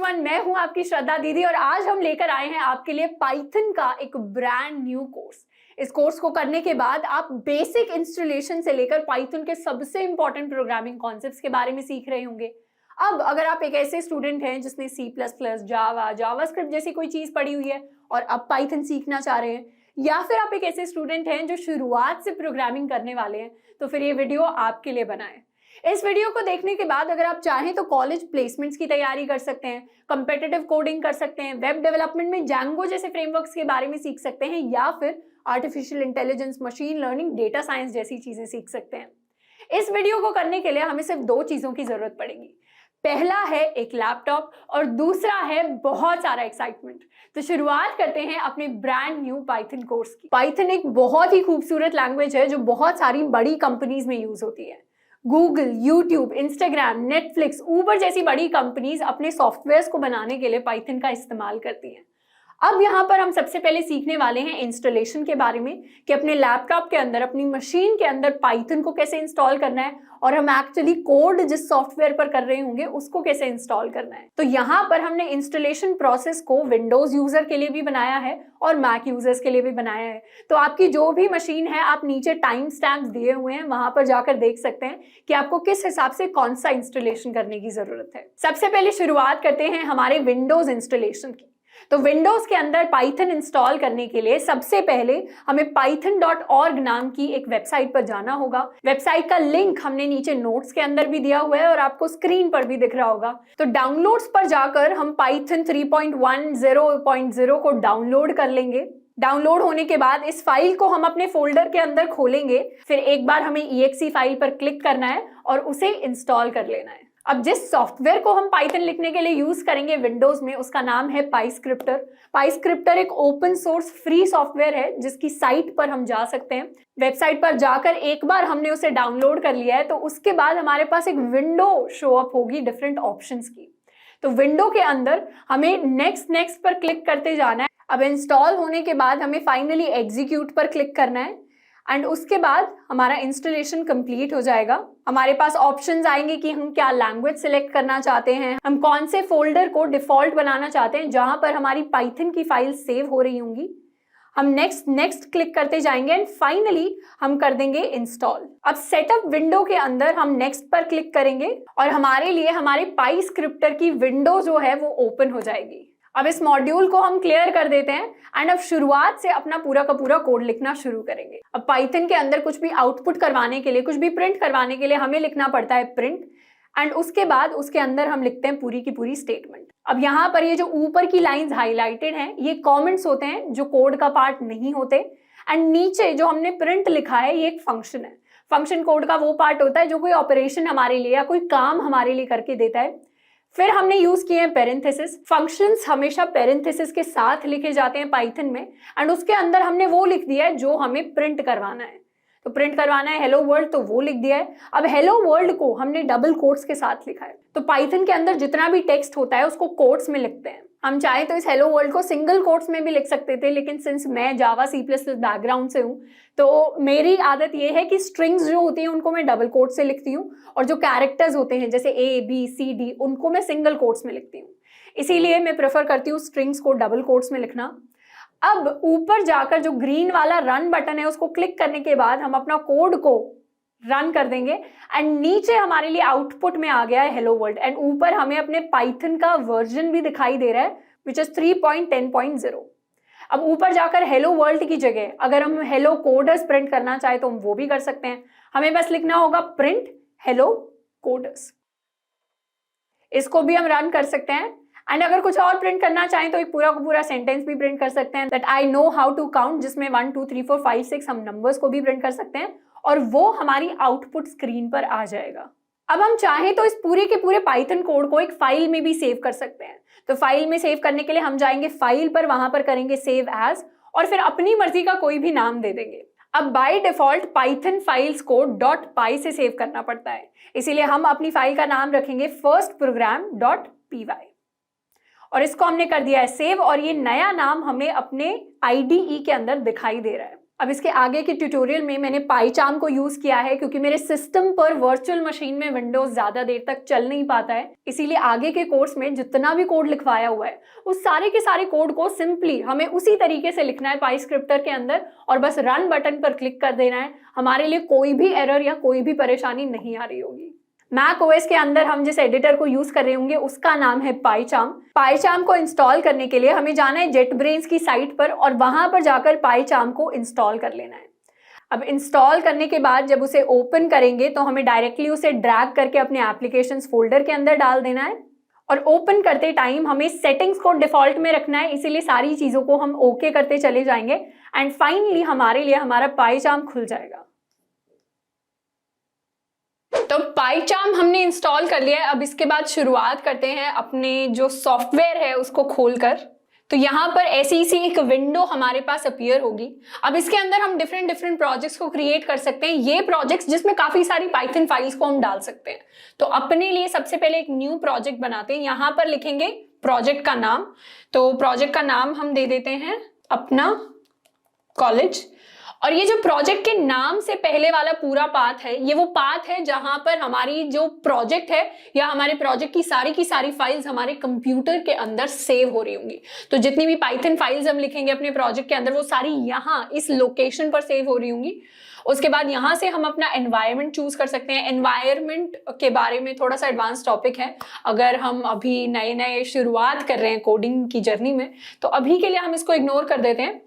Everyone, मैं हूं आपकी श्रद्धा दीदी और आज हम लेकर आए हैं आपके लिए पाइथन का एक ब्रांड न्यू कोर्स। इस कोर्स को करने के बाद आप बेसिक इंस्टॉलेशन से लेकर पाइथन के सबसे इंपॉर्टेंट प्रोग्रामिंग कॉन्सेप्ट्स के बारे में सीख रहे होंगे। अब अगर आप एक ऐसे स्टूडेंट हैं जिसने C++, जावास्क्रिप्ट जैसी कोई चीज पढ़ी हुई है और अब पाइथन सीखना चाह रहे हैं, या फिर आप एक ऐसे स्टूडेंट हैं जो शुरुआत से प्रोग्रामिंग करने वाले हैं, तो फिर ये वीडियो आपके लिए बना है। इस वीडियो को देखने के बाद अगर आप चाहें तो कॉलेज प्लेसमेंट्स की तैयारी कर सकते हैं, कॉम्पिटिटिव कोडिंग कर सकते हैं, वेब डेवलपमेंट में जैंगो जैसे फ्रेमवर्क्स के बारे में सीख सकते हैं, या फिर artificial intelligence, machine learning, data science जैसी चीजें सीख सकते हैं। इस वीडियो को करने के लिए हमें सिर्फ दो चीजों की जरूरत पड़ेगी। पहला है एक लैपटॉप और दूसरा है बहुत सारा एक्साइटमेंट। तो शुरुआत करते हैं अपने ब्रांड न्यू पाइथन कोर्स की। पाइथन एक बहुत ही खूबसूरत लैंग्वेज है जो बहुत सारी बड़ी कंपनीज में यूज होती है। Google, YouTube, Instagram, Netflix, Uber जैसी बड़ी कंपनीज अपने सॉफ्टवेयर्स को बनाने के लिए पाइथन का इस्तेमाल करती हैं। अब यहाँ पर हम सबसे पहले सीखने वाले हैं इंस्टॉलेशन के बारे में कि अपने लैपटॉप के अंदर, अपनी मशीन के अंदर पाइथन को कैसे इंस्टॉल करना है और हम एक्चुअली कोड जिस सॉफ्टवेयर पर कर रहे होंगे उसको कैसे इंस्टॉल करना है। तो यहाँ पर हमने इंस्टॉलेशन प्रोसेस को विंडोज यूजर के लिए भी बनाया है और मैक यूजर्स के लिए भी बनाया है। तो आपकी जो भी मशीन है, आप नीचे टाइम स्टैम्प्स दिए हुए हैं, वहां पर जाकर देख सकते हैं कि आपको किस हिसाब से कौन सा इंस्टॉलेशन करने की जरूरत है। सबसे पहले शुरुआत करते हैं हमारे विंडोज इंस्टॉलेशन की। तो विंडोज के अंदर पाइथन इंस्टॉल करने के लिए सबसे पहले हमें python.org नाम की एक वेबसाइट पर जाना होगा। वेबसाइट का लिंक हमने नीचे नोट्स के अंदर भी दिया हुआ है और आपको स्क्रीन पर भी दिख रहा होगा। तो डाउनलोड्स पर जाकर हम पाइथन 3.10.0 को डाउनलोड कर लेंगे। डाउनलोड होने के बाद इस फाइल को हम अपने फोल्डर के अंदर खोलेंगे। फिर एक बार हमें exe फाइल पर क्लिक करना है और उसे इंस्टॉल कर लेना है। अब जिस सॉफ्टवेयर को हम पाइथन लिखने के लिए यूज करेंगे विंडोज में, उसका नाम है पाइस्क्रिप्टर। पाइस्क्रिप्टर एक ओपन सोर्स फ्री सॉफ्टवेयर है जिसकी साइट पर हम जा सकते हैं। वेबसाइट पर जाकर एक बार हमने उसे डाउनलोड कर लिया है तो उसके बाद हमारे पास एक विंडो शो अप होगी डिफरेंट ऑप्शंस की। तो विंडो के अंदर हमें नेक्स्ट पर क्लिक करते जाना है। अब इंस्टॉल होने के बाद हमें फाइनली एग्जीक्यूट पर क्लिक करना है एंड उसके बाद हमारा इंस्टॉलेशन कंप्लीट हो जाएगा। हमारे पास ऑप्शंस आएंगे कि हम क्या लैंग्वेज सिलेक्ट करना चाहते हैं, हम कौन से फोल्डर को डिफॉल्ट बनाना चाहते हैं जहां पर हमारी पाइथन की फाइल सेव हो रही होंगी। हम नेक्स्ट क्लिक करते जाएंगे एंड फाइनली हम कर देंगे इंस्टॉल। अब सेटअप विंडो के अंदर हम नेक्स्ट पर क्लिक करेंगे और हमारे लिए हमारे पाइस्क्रिप्टर की विंडो जो है वो ओपन हो जाएगी। अब इस मॉड्यूल को हम क्लियर कर देते हैं एंड अब शुरुआत से अपना पूरा का पूरा कोड लिखना शुरू करेंगे। अब पाइथन के अंदर कुछ भी आउटपुट करवाने के लिए, कुछ भी प्रिंट करवाने के लिए हमें लिखना पड़ता है प्रिंट एंड उसके बाद उसके अंदर हम लिखते हैं पूरी की पूरी स्टेटमेंट। अब यहाँ पर ये जो ऊपर की लाइंस हाईलाइटेड हैं, ये कमेंट्स होते हैं जो कोड का पार्ट नहीं होते एंड नीचे जो हमने प्रिंट लिखा है ये एक फंक्शन है। फंक्शन कोड का वो पार्ट होता है जो कोई ऑपरेशन हमारे लिए या कोई काम हमारे लिए करके देता है। फिर हमने यूज किए हैं पेरेंथेसिस। फंक्शंस हमेशा पेरेंथेसिस के साथ लिखे जाते हैं पाइथन में एंड उसके अंदर हमने वो लिख दिया है जो हमें प्रिंट करवाना है। तो प्रिंट करवाना है हेलो वर्ल्ड, तो वो लिख दिया है। अब हेलो वर्ल्ड को हमने डबल कोट्स के साथ लिखा है। तो पाइथन के अंदर जितना भी टेक्स्ट होता है उसको कोट्स में लिखते हैं। हम चाहे तो इस हेलो वर्ल्ड को सिंगल कोट्स में भी लिख सकते थे, लेकिन सिंस मैं जावा C++ बैकग्राउंड से हूँ तो मेरी आदत ये है कि स्ट्रिंग्स जो होती हैं उनको मैं डबल कोट्स से लिखती हूँ और जो कैरेक्टर्स होते हैं जैसे A, B, C, D उनको मैं सिंगल कोट्स में लिखती हूँ। इसीलिए मैं प्रेफर करती हूँ स्ट्रिंग्स को डबल कोट्स में लिखना। अब ऊपर जाकर जो ग्रीन वाला रन बटन है उसको क्लिक करने के बाद हम अपना कोड को रन कर देंगे एंड नीचे हमारे लिए आउटपुट में आ गया है हेलो वर्ल्ड एंड ऊपर हमें अपने पाइथन का वर्जन भी दिखाई दे रहा है विच इज 3.10.0। अब ऊपर जाकर हेलो वर्ल्ड की जगह अगर हम हेलो कोडर्स प्रिंट करना चाहे तो हम वो भी कर सकते हैं। हमें बस लिखना होगा प्रिंट हेलो कोडर्स। इसको भी हम रन कर सकते हैं एंड अगर कुछ और प्रिंट करना चाहें तो एक पूरा का पूरा सेंटेंस भी प्रिंट कर सकते हैं, that I know how to count, जिसमें 1 2 3 4 5 6 हम नंबर्स को भी प्रिंट कर सकते हैं और वो हमारी आउटपुट स्क्रीन पर आ जाएगा। अब हम चाहें तो इस पूरे के पूरे पाइथन कोड को एक फाइल में भी सेव कर सकते हैं। तो फाइल में सेव करने के लिए हम जाएंगे फाइल पर, वहां पर करेंगे सेव एज और फिर अपनी मर्जी का कोई भी नाम दे देंगे। अब बाय डिफॉल्ट पाइथन फाइल्स को .py से सेव करना पड़ता है, इसीलिए हम अपनी फाइल का नाम रखेंगे फर्स्ट प्रोग्राम .py और इसको हमने कर दिया है सेव और ये नया नाम हमें अपने IDE के अंदर दिखाई दे रहा है। अब इसके आगे के ट्यूटोरियल में मैंने पाईचार्म को यूज किया है क्योंकि मेरे सिस्टम पर वर्चुअल मशीन में विंडोज ज्यादा देर तक चल नहीं पाता है, इसीलिए आगे के कोर्स में जितना भी कोड लिखवाया हुआ है उस सारे के सारे कोड को सिंपली हमें उसी तरीके से लिखना है पाईस्क्रिप्टर के अंदर और बस रन बटन पर क्लिक कर देना है। हमारे लिए कोई भी एरर या कोई भी परेशानी नहीं आ रही होगी। मैक ओएस के अंदर हम जिस एडिटर को यूज कर रहे होंगे उसका नाम है पाईचार्म। पाईचार्म को इंस्टॉल करने के लिए हमें जाना है जेटब्रेन्स की साइट पर और वहां पर जाकर पाईचार्म को इंस्टॉल कर लेना है। अब इंस्टॉल करने के बाद जब उसे ओपन करेंगे तो हमें डायरेक्टली उसे ड्रैग करके अपने एप्लीकेशंस फोल्डर के अंदर डाल देना है और ओपन करते टाइम हमें सेटिंग्स को डिफॉल्ट में रखना है, इसीलिए सारी चीजों को हम ओके करते चले जाएंगे एंड फाइनली हमारे लिए हमारा पाईचार्म खुल जाएगा। तो पाईचार्म हमने इंस्टॉल कर लिया है। अब इसके बाद शुरुआत करते हैं अपने जो सॉफ्टवेयर है उसको खोलकर। तो यहाँ पर ऐसी सी एक विंडो हमारे पास अपीयर होगी। अब इसके अंदर हम डिफरेंट प्रोजेक्ट्स को क्रिएट कर सकते हैं, ये प्रोजेक्ट्स जिसमें काफी सारी पाइथन फाइल्स को हम डाल सकते हैं। तो अपने लिए सबसे पहले एक न्यू प्रोजेक्ट बनाते हैं। यहाँ पर लिखेंगे प्रोजेक्ट का नाम, तो प्रोजेक्ट का नाम हम दे देते हैं अपना कॉलेज। और ये जो प्रोजेक्ट के नाम से पहले वाला पूरा पाथ है, ये वो पाथ है जहां पर हमारी जो प्रोजेक्ट है या हमारे प्रोजेक्ट की सारी फाइल्स हमारे कंप्यूटर के अंदर सेव हो रही होंगी। तो जितनी भी पाइथन फाइल्स हम लिखेंगे अपने प्रोजेक्ट के अंदर वो सारी यहाँ इस लोकेशन पर सेव हो रही होंगी। उसके बाद यहाँ से हम अपना एनवायरनमेंट चूज कर सकते हैं। एनवायरनमेंट के बारे में थोड़ा सा एडवांस टॉपिक है, अगर हम अभी नए शुरुआत कर रहे हैं कोडिंग की जर्नी में, तो अभी के लिए हम इसको इग्नोर कर देते हैं।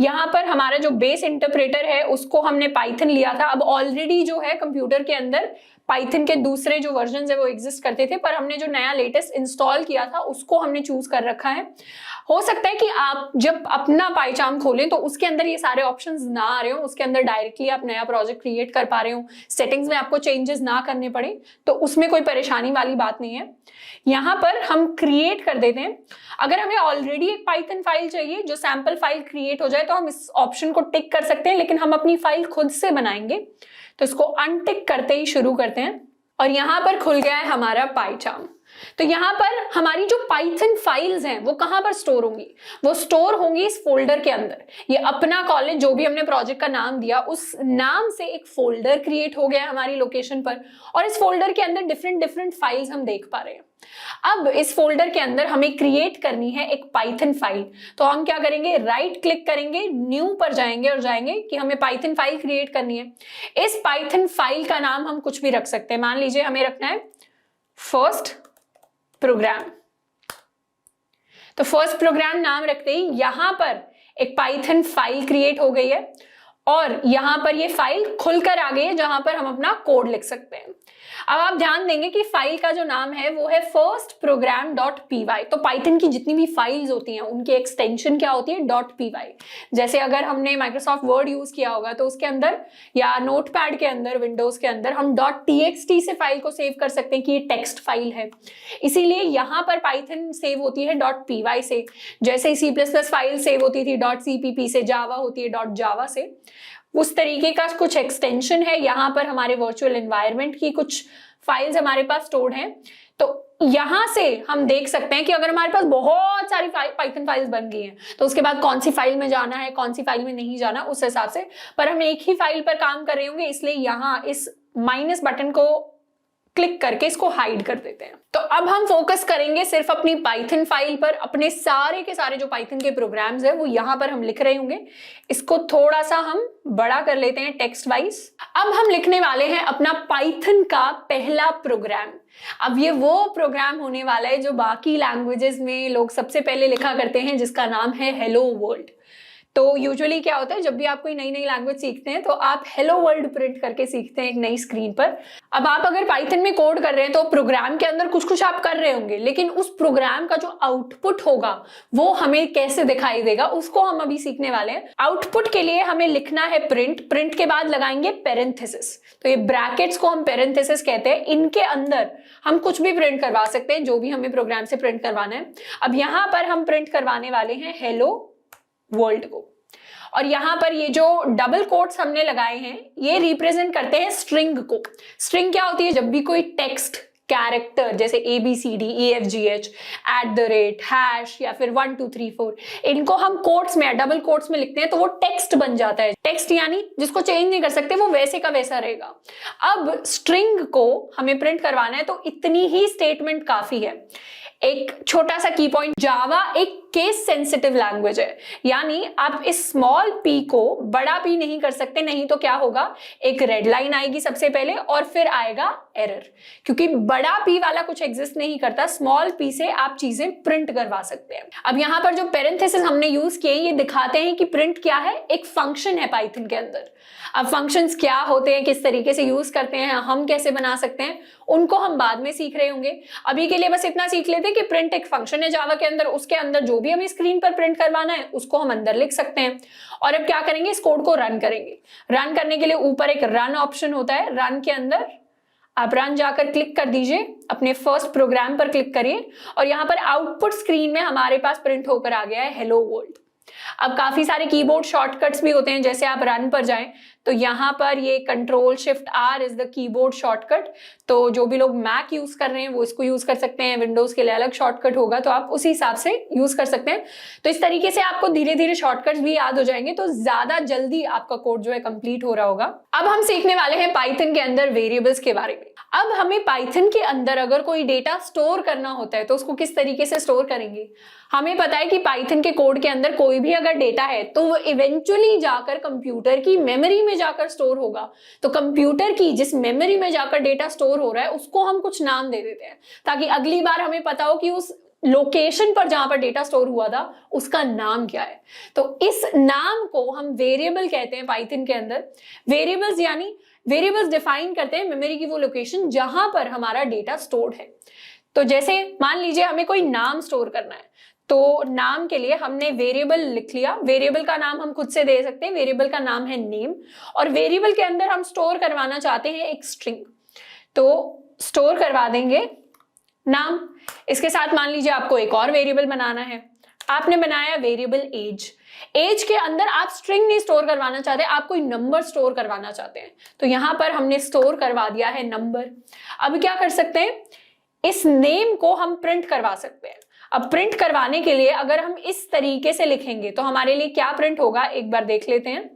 यहाँ पर हमारा जो बेस इंटरप्रेटर है उसको हमने पाइथन लिया था। अब ऑलरेडी जो है कंप्यूटर के अंदर पाइथन के दूसरे जो वर्जन है वो एग्जिस्ट करते थे, पर हमने जो नया लेटेस्ट इंस्टॉल किया था उसको हमने चूज कर रखा है। हो सकता है कि आप जब अपना पाईचार्म खोलें तो उसके अंदर ये सारे ऑप्शंस ना आ रहे हो, उसके अंदर डायरेक्टली आप नया प्रोजेक्ट क्रिएट कर पा रहे हो, सेटिंग्स में आपको चेंजेस ना करने पड़े, तो उसमें कोई परेशानी वाली बात नहीं है। यहाँ पर हम क्रिएट कर देते हैं। अगर हमें ऑलरेडी एक पाइथन फाइल चाहिए जो सैंपल फाइल क्रिएट हो जाए तो हम इस ऑप्शन को टिक कर सकते हैं, लेकिन हम अपनी फाइल खुद से बनाएंगे तो इसको अनटिक करते ही शुरू करते हैं और यहाँ पर खुल गया है हमारा पाईचार्म। तो यहाँ पर हमारी जो पाइथन फाइल्स हैं वो कहाँ पर स्टोर होंगी? वो स्टोर होंगी इस फोल्डर के अंदर। ये अपना कॉलेज जो भी हमने प्रोजेक्ट का नाम दिया उस नाम से एक फोल्डर क्रिएट हो गया हमारी लोकेशन पर और इस फोल्डर के अंदर डिफरेंट फाइल्स हम देख पा रहे हैं। अब इस फोल्डर के अंदर हमें क्रिएट करनी है एक पाइथन फाइल। तो हम क्या करेंगे, राइट क्लिक करेंगे, न्यू पर जाएंगे और जाएंगे कि हमें पाइथन फाइल क्रिएट करनी है। इस पाइथन फाइल का नाम हम कुछ भी रख सकते हैं। मान लीजिए हमें रखना है फर्स्ट प्रोग्राम। तो फर्स्ट प्रोग्राम नाम रखते ही यहां पर एक पाइथन फाइल क्रिएट हो गई है और यहां पर ये फाइल खुलकर आ गई है जहां पर हम अपना कोड लिख सकते हैं। अब आप ध्यान देंगे कि फाइल का जो नाम है वो है firstprogram.py। तो पाइथन की जितनी भी फाइल्स होती हैं उनकी एक्सटेंशन क्या होती है, .py। जैसे अगर हमने माइक्रोसॉफ्ट वर्ड यूज किया होगा तो उसके अंदर या नोटपैड के अंदर विंडोज के अंदर हम .txt से फाइल को सेव कर सकते हैं कि ये टेक्स्ट फाइल है, इसीलिए यहाँ पर पाइथन सेव होती है .py से। जैसे C++ फाइल सेव होती थी .cpp से, जावा होती है .java से, उस तरीके का कुछ एक्सटेंशन है। यहाँ पर हमारे वर्चुअल एनवायरनमेंट की कुछ फाइल्स हमारे पास स्टोर्ड हैं। तो यहाँ से हम देख सकते हैं कि अगर हमारे पास बहुत सारी पाइथन फाइल्स बन गई हैं तो उसके बाद कौन सी फाइल में जाना है, कौन सी फाइल में नहीं जाना, उस हिसाब से। पर हम एक ही फाइल पर काम कर रहे होंगे, इसलिए यहाँ इस माइनस बटन को क्लिक करके इसको हाइड कर देते हैं। तो अब हम फोकस करेंगे सिर्फ अपनी पाइथन फाइल पर। अपने सारे के सारे जो पाइथन के प्रोग्राम्स है वो यहाँ पर हम लिख रहे होंगे। इसको थोड़ा सा हम बड़ा कर लेते हैं टेक्स्ट वाइज। अब हम लिखने वाले हैं अपना पाइथन का पहला प्रोग्राम। अब ये वो प्रोग्राम होने वाला है जो बाकी लैंग्वेजेस में लोग सबसे पहले लिखा करते हैं, जिसका नाम है हेलो वर्ल्ड। तो यूजुअली क्या होता है, जब भी आप कोई नई लैंग्वेज सीखते हैं तो आप हेलो वर्ल्ड प्रिंट करके सीखते हैं एक नई स्क्रीन पर। अब आप अगर पाइथन में कोड कर रहे हैं तो प्रोग्राम के अंदर कुछ आप कर रहे होंगे, लेकिन उस प्रोग्राम का जो आउटपुट होगा वो हमें कैसे दिखाई देगा उसको हम अभी सीखने वाले हैं। आउटपुट के लिए हमें लिखना है प्रिंट के बाद लगाएंगे पेरेंथेसिस। तो ये ब्रैकेट्स को हम पेरेंथेसिस कहते हैं। इनके अंदर हम कुछ भी प्रिंट करवा सकते हैं जो भी हमें प्रोग्राम से प्रिंट करवाना है। अब यहाँ पर हम प्रिंट करवाने वाले हैं हेलो वर्ल्ड को, और यहाँ पर ये जो डबल कोट्स हमने लगाए हैं ये रिप्रेजेंट करते हैं स्ट्रिंग को। स्ट्रिंग क्या होती है, जब भी कोई टेक्स्ट कैरेक्टर जैसे ABCDEFGH @ हैश या फिर 1 2 3 4, इनको हम कोट्स में डबल कोट्स में लिखते हैं तो वो टेक्स्ट बन जाता है। टेक्स्ट यानी जिसको चेंज नहीं कर सकते, वो वैसे का वैसा रहेगा। अब स्ट्रिंग को हमें प्रिंट करवाना है तो इतनी ही स्टेटमेंट काफी है। एक छोटा सा की पॉइंट, जावा एक केस सेंसिटिव लैंग्वेज है, यानी आप इस स्मॉल p को बड़ा p नहीं कर सकते, नहीं तो क्या होगा, एक रेड लाइन आएगी सबसे पहले और फिर आएगा एरर, क्योंकि बड़ा p वाला कुछ एग्जिस्ट नहीं करता। स्मॉल p से आप चीजें प्रिंट करवा सकते हैं। अब यहाँ पर जो पेरेंथेसिस हमने यूज किए ये दिखाते हैं कि प्रिंट क्या है, एक फंक्शन है पाइथन के अंदर। अब फंक्शंस क्या होते हैं, किस तरीके से यूज करते हैं, हम कैसे बना सकते हैं, उनको हम बाद में सीख रहे होंगे। अभी के लिए बस इतना सीख लेते हैं कि प्रिंट एक फंक्शन है जावा के अंदर, उसके अंदर जो भी हमें स्क्रीन पर प्रिंट करवाना है उसको हम अंदर लिख सकते हैं। और अब क्या करेंगे, इस कोड को रन करेंगे। रन करने के लिए ऊपर एक रन ऑप्शन होता है, रन के अंदर आप रन जाकर क्लिक कर दीजिए, अपने फर्स्ट प्रोग्राम पर क्लिक करिए और यहाँ पर आउटपुट स्क्रीन में हमारे पास प्रिंट होकर आ गया है हेलो वर्ल्ड। अब काफी सारे कीबोर्ड शॉर्टकट्स भी होते हैं, जैसे आप रन पर जाएं तो यहाँ पर ये Ctrl+Shift+R is the keyboard shortcut. तो जो भी लोग मैक यूज कर रहे हैं वो इसको यूज कर सकते हैं, विंडोज के लिए अलग शॉर्टकट होगा तो आप उसी हिसाब से यूज कर सकते हैं। तो इस तरीके से आपको धीरे धीरे शॉर्टकट्स भी याद हो जाएंगे, तो ज्यादा जल्दी आपका कोड जो है कंप्लीट हो रहा होगा। अब हम सीखने वाले हैं पाइथन के अंदर वेरिएबल्स के बारे में। अब हमें पाइथन के अंदर अगर कोई डेटा स्टोर करना होता है तो उसको किस तरीके से स्टोर करेंगे। हमें पता है कि पाइथन के कोड के अंदर कोई भी अगर डेटा है तो वो इवेंचुअली जाकर कंप्यूटर की मेमोरी में जाकर स्टोर होगा। तो कंप्यूटर की जिस मेमोरी में जाकर डेटा स्टोर हो रहा है उसको हम कुछ नाम दे देते हैं, ताकि अगली बार हमें पता हो कि उस लोकेशन पर जहां पर डेटा स्टोर हुआ था उसका नाम क्या है। तो इस नाम को हम वेरिएबल कहते हैं पाइथन के अंदर। वेरिएबल्स यानी वेरिएबल्स डिफाइन करते हैं मेमोरी की वो लोकेशन जहां पर हमारा डेटा स्टोर्ड है। तो जैसे मान लीजिए हमें कोई नाम स्टोर करना है, तो नाम के लिए हमने वेरिएबल लिख लिया। वेरिएबल का नाम हम खुद से दे सकते हैं, वेरिएबल का नाम है नेम, और वेरिएबल के अंदर हम स्टोर करवाना चाहते हैं एक स्ट्रिंग, तो स्टोर करवा देंगे नाम। इसके साथ मान लीजिए आपको एक और वेरिएबल बनाना है, आपने बनाया वेरिएबल एज। एज के अंदर आप स्ट्रिंग नहीं स्टोर करवाना चाहते, आप कोई नंबर स्टोर करवाना चाहते हैं, तो यहां पर हमने स्टोर करवा दिया है नंबर। अब क्या कर सकते हैं, इस नेम को हम प्रिंट करवा सकते हैं। अब प्रिंट करवाने के लिए अगर हम इस तरीके से लिखेंगे तो हमारे लिए क्या प्रिंट होगा, एक बार देख लेते हैं।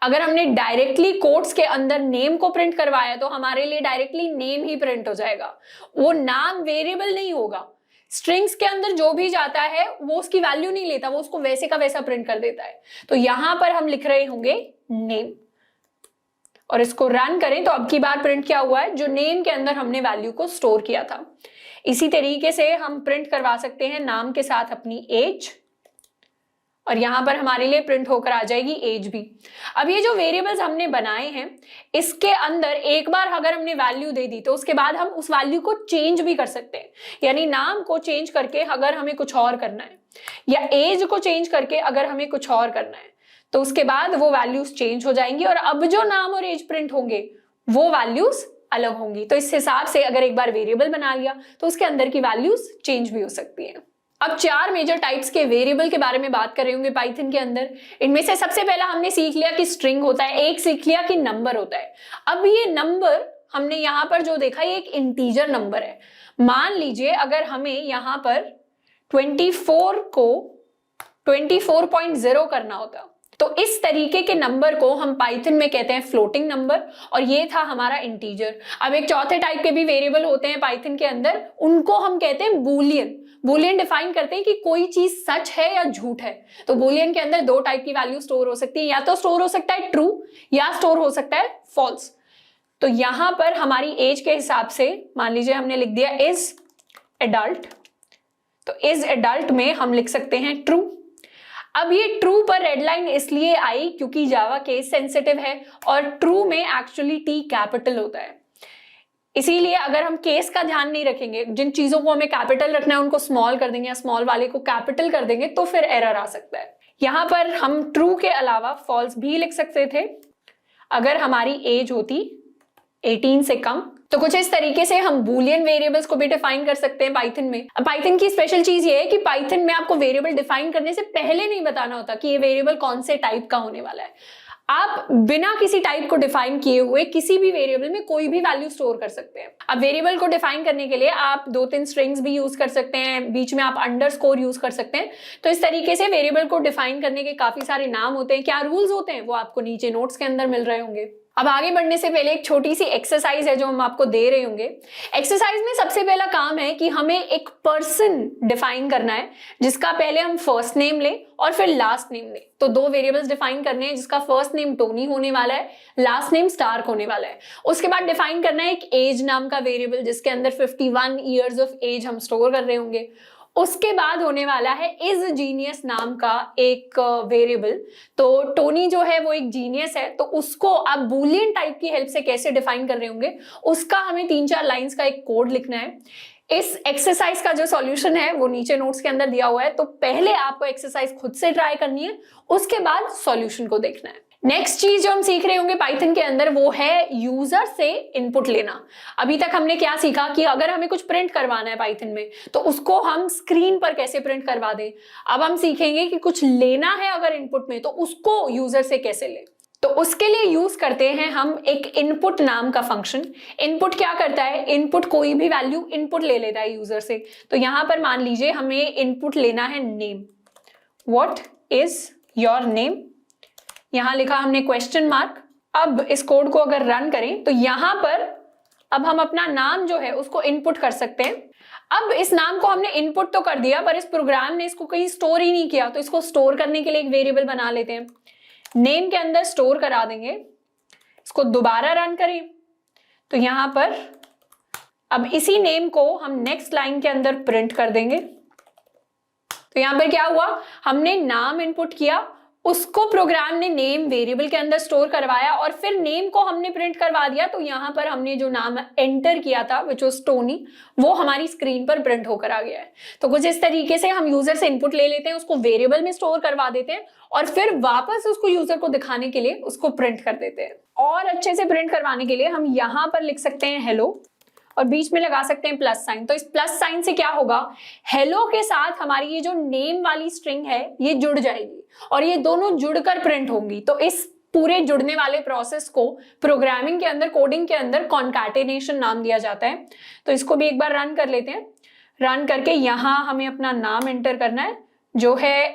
अगर हमने डायरेक्टली कोट्स के अंदर नेम को प्रिंट करवाया तो हमारे लिए डायरेक्टली नेम ही प्रिंट हो जाएगा, वो नाम वेरिएबल नहीं होगा। स्ट्रिंग्स के अंदर जो भी जाता है वो उसकी वैल्यू नहीं लेता, वो उसको वैसे का वैसा प्रिंट कर देता है। तो यहां पर हम लिख रहे होंगे नेम और इसको रन करें तो अब की बार प्रिंट क्या हुआ है, जो नेम के अंदर हमने वैल्यू को स्टोर किया था। इसी तरीके से हम प्रिंट करवा सकते हैं नाम के साथ अपनी एज, और यहां पर हमारे लिए प्रिंट होकर आ जाएगी एज भी। अब ये जो वेरिएबल्स हमने बनाए हैं इसके अंदर एक बार अगर हमने वैल्यू दे दी तो उसके बाद हम उस वैल्यू को चेंज भी कर सकते हैं, यानी नाम को चेंज करके अगर हमें कुछ और करना है या एज को चेंज करके अगर हमें कुछ और करना है तो उसके बाद वो वैल्यूज चेंज हो जाएंगी और अब जो नाम और एज प्रिंट होंगे वो वैल्यूज अलग होंगी। तो इस हिसाब से अगर एक बार वेरिएबल बना लिया तो उसके अंदर की वैल्यूज चेंज भी हो सकती है। अब 4 मेजर टाइप्स के वेरिएबल के बारे में बात कर रहे होंगे पाइथन के अंदर। इनमें से सबसे पहला हमने सीख लिया कि स्ट्रिंग होता है, एक सीख लिया कि नंबर होता है। अब ये नंबर हमने यहाँ पर जो देखा ये एक इंटीजर नंबर है। मान लीजिए अगर हमें यहाँ पर 24 को 24.0 करना होता तो इस तरीके के नंबर को हम पाइथन में कहते हैं फ्लोटिंग नंबर, और ये था हमारा इंटीजर। अब एक चौथे टाइप के भी वेरिएबल होते हैं पाइथन के अंदर, उनको हम कहते हैं बूलियन। बूलियन डिफाइन करते हैं कि कोई चीज सच है या झूठ है। तो बूलियन के अंदर 2 टाइप की वैल्यू स्टोर हो सकती है, या तो स्टोर हो सकता है ट्रू या स्टोर हो सकता है फॉल्स। तो यहां पर हमारी एज के हिसाब से मान लीजिए हमने लिख दिया इज एडल्ट, तो इज एडल्ट में हम लिख सकते हैं ट्रू। अब ये ट्रू पर रेड लाइन इसलिए आई क्योंकि जावा केस सेंसिटिव है और ट्रू में एक्चुअली टी कैपिटल होता है, इसीलिए अगर हम केस का ध्यान नहीं रखेंगे, जिन चीजों को हमें कैपिटल रखना है उनको स्मॉल कर देंगे या स्मॉल वाले को कैपिटल कर देंगे तो फिर एरर आ सकता है। यहां पर हम ट्रू के अलावा फॉल्स भी लिख सकते थे अगर हमारी एज होती 18 से कम। तो कुछ इस तरीके से हम बूलियन वेरिएबल्स को भी डिफाइन कर सकते हैं पाइथन में। अब पाइथन की स्पेशल चीज ये है कि पाइथन में आपको वेरिएबल डिफाइन करने से पहले नहीं बताना होता कि ये वेरिएबल कौन से टाइप का होने वाला है। आप बिना किसी टाइप को डिफाइन किए हुए किसी भी वेरिएबल में कोई भी वैल्यू स्टोर कर सकते हैं। अब वेरिएबल को डिफाइन करने के लिए आप 2-3 स्ट्रिंग्स भी यूज कर सकते हैं, बीच में आप अंडरस्कोर यूज कर सकते हैं। तो इस तरीके से वेरिएबल को डिफाइन करने के काफी सारे नाम होते हैं। क्या रूल्स होते हैं वो आपको नीचे नोट्स के अंदर मिल रहे होंगे। अब आगे बढ़ने से पहले एक छोटी सी एक्सरसाइज है जो हम आपको दे रहे होंगे। एक्सरसाइज में सबसे पहला काम है कि हमें एक पर्सन डिफाइन करना है जिसका पहले हम फर्स्ट नेम लें और फिर लास्ट नेम लें। तो 2 वेरिएबल्स डिफाइन करने हैं जिसका फर्स्ट नेम टोनी होने वाला है, लास्ट नेम स्टार्क होने वाला है। उसके बाद डिफाइन करना है एक एज नाम का वेरिएबल जिसके अंदर 51 ईयर्स ऑफ एज हम स्टोर कर रहे होंगे। उसके बाद होने वाला है इज जीनियस नाम का एक वेरिएबल। तो टोनी जो है वो एक जीनियस है, तो उसको आप बूलियन टाइप की हेल्प से कैसे डिफाइन कर रहे होंगे उसका हमें 3-4 लाइंस का एक कोड लिखना है। इस एक्सरसाइज का जो सॉल्यूशन है वो नीचे नोट्स के अंदर दिया हुआ है। तो पहले आपको एक्सरसाइज खुद से ट्राई करनी है, उसके बाद सॉल्यूशन को देखना है। नेक्स्ट चीज जो हम सीख रहे होंगे पाइथन के अंदर वो है यूजर से इनपुट लेना। अभी तक हमने क्या सीखा कि अगर हमें कुछ प्रिंट करवाना है पाइथन में तो उसको हम स्क्रीन पर कैसे प्रिंट करवा दें। अब हम सीखेंगे कि कुछ लेना है अगर इनपुट में तो उसको यूजर से कैसे ले। तो उसके लिए यूज करते हैं हम एक इनपुट नाम का फंक्शन। इनपुट क्या करता है, इनपुट कोई भी वैल्यू इनपुट ले लेता है यूजर से। तो यहां पर मान लीजिए हमें इनपुट लेना है name. What is your name, यहां लिखा हमने क्वेश्चन मार्क। अब इस कोड को अगर रन करें तो यहां पर अब हम अपना नाम जो है उसको इनपुट कर सकते हैं। अब इस नाम को हमने इनपुट तो कर दिया पर इस प्रोग्राम ने इसको कहीं स्टोर ही नहीं किया, तो इसको स्टोर करने के लिए एक वेरिएबल बना लेते हैं। नेम के अंदर स्टोर करा देंगे। इसको दोबारा रन करें तो यहां पर अब इसी नेम को हम नेक्स्ट लाइन के अंदर प्रिंट कर देंगे। तो यहां पर क्या हुआ, हमने नाम इनपुट किया, उसको प्रोग्राम ने नेम वेरिएबल के अंदर स्टोर करवाया और फिर नेम को हमने प्रिंट करवा दिया। तो यहां पर हमने जो नाम एंटर किया था विच वाज टोनी, वो हमारी स्क्रीन पर प्रिंट होकर आ गया है। तो कुछ इस तरीके से हम यूजर से इनपुट ले लेते हैं, उसको वेरिएबल में स्टोर करवा देते हैं और फिर वापस उसको यूजर को दिखाने के लिए उसको प्रिंट कर देते हैं। और अच्छे से प्रिंट करवाने के लिए हम यहां पर लिख सकते हैं हेलो और बीच में लगा सकते हैं प्लस साइन। तो इस प्लस साइन से क्या होगा, हेलो के साथ हमारी ये जो नेम वाली स्ट्रिंग है ये जुड़ जाएगी और ये दोनों जुड़कर प्रिंट होंगी। तो इस पूरे जुड़ने वाले प्रोसेस को प्रोग्रामिंग के अंदर, कोडिंग के अंदर कॉन्कैटिनेशन नाम दिया जाता है। तो इसको भी एक बार रन कर लेते हैं। रन करके यहां हमें अपना नाम एंटर करना है जो है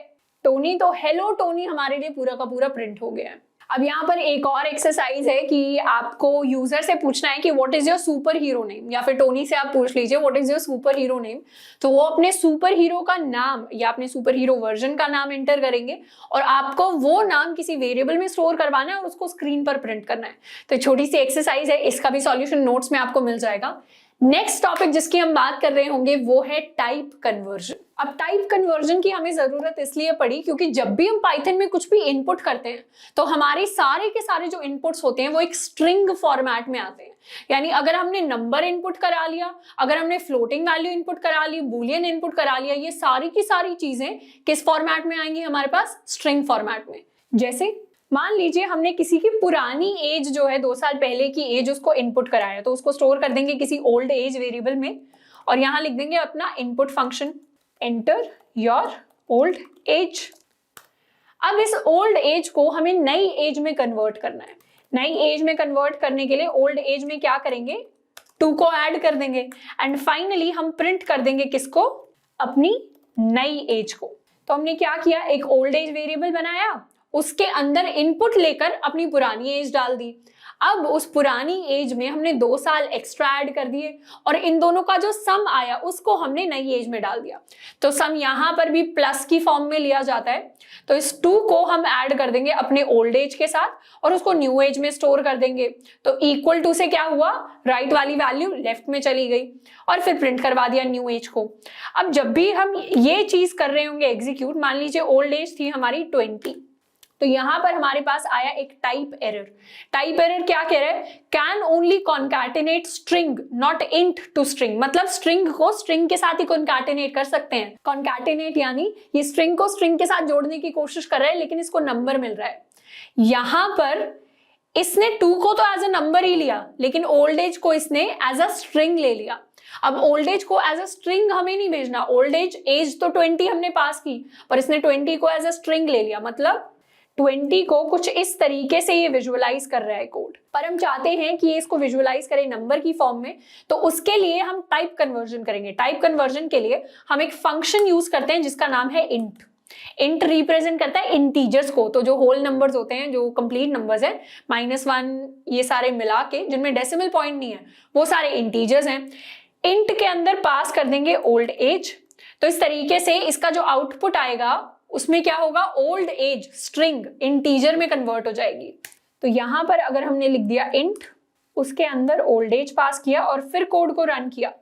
टोनी। तो हेलो टोनी हमारे लिए पूरा का पूरा प्रिंट हो गया है। अब यहाँ पर एक और एक्सरसाइज है कि आपको यूजर से पूछना है कि what is your super hero name, या फिर टोनी से आप पूछ लीजिए what is your super hero name. तो वो अपने सुपर हीरो का नाम या अपने सुपर हीरो वर्जन का नाम एंटर करेंगे और आपको वो नाम किसी वेरिएबल में स्टोर करवाना है और उसको स्क्रीन पर प्रिंट करना है। तो छोटी सी एक्सरसाइज है, इसका भी सॉल्यूशन नोट्स में आपको मिल जाएगा। नेक्स्ट टॉपिक जिसकी हम बात कर रहे होंगे वो है टाइप कन्वर्जन। अब टाइप कन्वर्जन की हमें जरूरत इसलिए पड़ी क्योंकि जब भी हम पाइथन में कुछ भी इनपुट करते हैं तो हमारे सारे के सारे जो इनपुट्स होते हैं वो एक स्ट्रिंग फॉर्मेट में आते हैं। यानी अगर हमने नंबर इनपुट करा लिया, अगर हमने फ्लोटिंग वैल्यू इनपुट करा ली, बूलियन इनपुट करा लिया, ये सारी की सारी चीजें किस फॉर्मेट में आएंगी हमारे पास, स्ट्रिंग फॉर्मेट में। जैसे मान लीजिए हमने किसी की पुरानी एज जो है 2 साल पहले की एज उसको इनपुट कराया, तो उसको स्टोर कर देंगे किसी ओल्ड एज वेरिएबल में और यहां लिख देंगे अपना input function enter your old age. अब इस ओल्ड एज को हमें नई एज में कन्वर्ट करना है। नई एज में कन्वर्ट करने के लिए ओल्ड एज में क्या करेंगे, 2 को ऐड कर देंगे एंड फाइनली हम प्रिंट कर देंगे किसको, अपनी नई एज को। तो हमने क्या किया, एक ओल्ड एज वेरिएबल बनाया, उसके अंदर इनपुट लेकर अपनी पुरानी एज डाल दी। अब उस पुरानी एज में हमने 2 साल एक्स्ट्रा ऐड कर दिए और इन दोनों का जो सम आया उसको हमने नई एज में डाल दिया। तो सम यहां पर भी प्लस की फॉर्म में लिया जाता है। तो इस 2 को हम ऐड कर देंगे अपने ओल्ड एज के साथ और उसको न्यू एज में स्टोर कर देंगे। तो इक्वल टू से क्या हुआ, राइट वाली वैल्यू लेफ्ट में चली गई और फिर प्रिंट करवा दिया न्यू एज को। अब जब भी हम ये चीज कर रहे होंगे एग्जीक्यूट, मान लीजिए ओल्ड एज थी हमारी 20, तो यहां पर हमारे पास आया एक टाइप एरर। टाइप एरर क्या कह रहा है, can only concatenate string not int to string. मतलब स्ट्रिंग को स्ट्रिंग के साथ ही कॉन्कैटिनेट कर सकते हैं। कॉन्कैटिनेट यानी ये स्ट्रिंग को स्ट्रिंग के साथ जोड़ने की कोशिश कर रहा है लेकिन इसको नंबर मिल रहा है। यहां पर इसने 2 को तो एज अ नंबर ही लिया लेकिन ओल्ड एज को इसने एज अ स्ट्रिंग ले लिया। अब ओल्ड एज को एज अ स्ट्रिंग हमें नहीं भेजना, ओल्ड एज तो 20 हमने पास की पर इसने 20 को एज अ स्ट्रिंग ले लिया। मतलब 20 को कुछ इस तरीके से ये विजुअलाइज कर रहा है कोड, पर हम चाहते हैं कि ये इसको विजुअलाइज करे नंबर की फॉर्म में, तो उसके लिए हम टाइप कन्वर्जन करेंगे। टाइप कन्वर्जन के लिए हम एक फंक्शन यूज करते हैं जिसका नाम है इंट। इंट रिप्रेजेंट करता है इंटीजर्स को, तो जो होल नंबर्स होते हैं, जो कंप्लीट नंबर्स है, -1 ये सारे मिला के जिनमें डेसिमल पॉइंट नहीं है, वो सारे इंटीजर्स हैं। इंट के अंदर पास कर देंगे ओल्ड एज, तो इस तरीके से इसका जो आउटपुट आएगा उसमें क्या होगा, ओल्ड एज स्ट्रिंग इंटीजर में कन्वर्ट हो जाएगी। तो यहां पर अगर हमने लिख दिया इंट, उसके अंदर ओल्ड एज पास किया और फिर कोड को रन किया,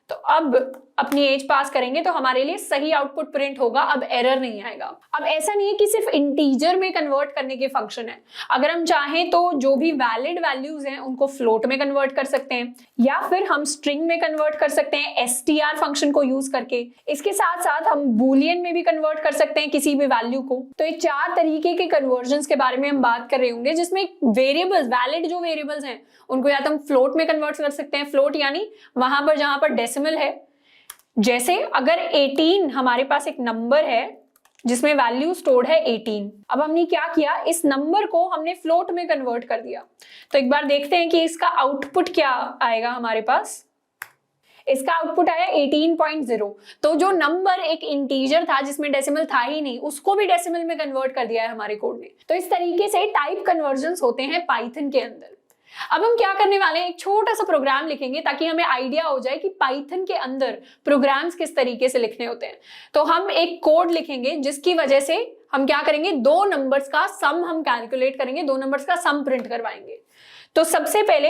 तो अब अपनी एज पास करेंगे तो हमारे लिए सही आउटपुट प्रिंट होगा, अब एरर नहीं आएगा। अब ऐसा नहीं है कि सिर्फ इंटीजर में कन्वर्ट करने के फंक्शन है, अगर हम चाहें तो जो भी वैलिड वैल्यूज हैं उनको फ्लोट में कन्वर्ट कर सकते हैं, या फिर हम स्ट्रिंग में कन्वर्ट कर सकते हैं str फंक्शन को यूज करके। इसके साथ साथ हम बूलियन में भी कन्वर्ट कर सकते हैं किसी भी वैल्यू को। तो ये 4 तरीके के कन्वर्जन के बारे में हम बात कर रहे होंगे, जिसमें वेरिएबल्स, वैलिड जो वेरिएबल्स हैं उनको या तो हम फ्लोट में कन्वर्ट कर सकते हैं, फ्लोट यानी वहां पर जहां पर डेसिमल है। जैसे अगर 18 हमारे पास एक नंबर है जिसमें वैल्यू स्टोर्ड है 18, अब हमने क्या किया, इस नंबर को हमने फ्लोट में कन्वर्ट कर दिया। तो एक बार देखते हैं कि इसका आउटपुट क्या आएगा हमारे पास। इसका आउटपुट आया 18.0। तो जो नंबर एक इंटीजर था जिसमें डेसिमल था ही नहीं, उसको भी डेसिमल में कन्वर्ट कर दिया है हमारे कोड ने। तो इस तरीके से टाइप कन्वर्जन्स होते हैं पाइथन के अंदर। अब हम क्या करने वाले हैं, एक छोटा सा प्रोग्राम लिखेंगे ताकि हमें आइडिया हो जाए कि पाइथन के अंदर प्रोग्राम्स किस तरीके से लिखने होते हैं। तो हम एक कोड लिखेंगे जिसकी वजह से हम क्या करेंगे, 2 नंबर्स का सम हम कैलकुलेट करेंगे, 2 नंबर्स का सम प्रिंट करवाएंगे। तो सबसे पहले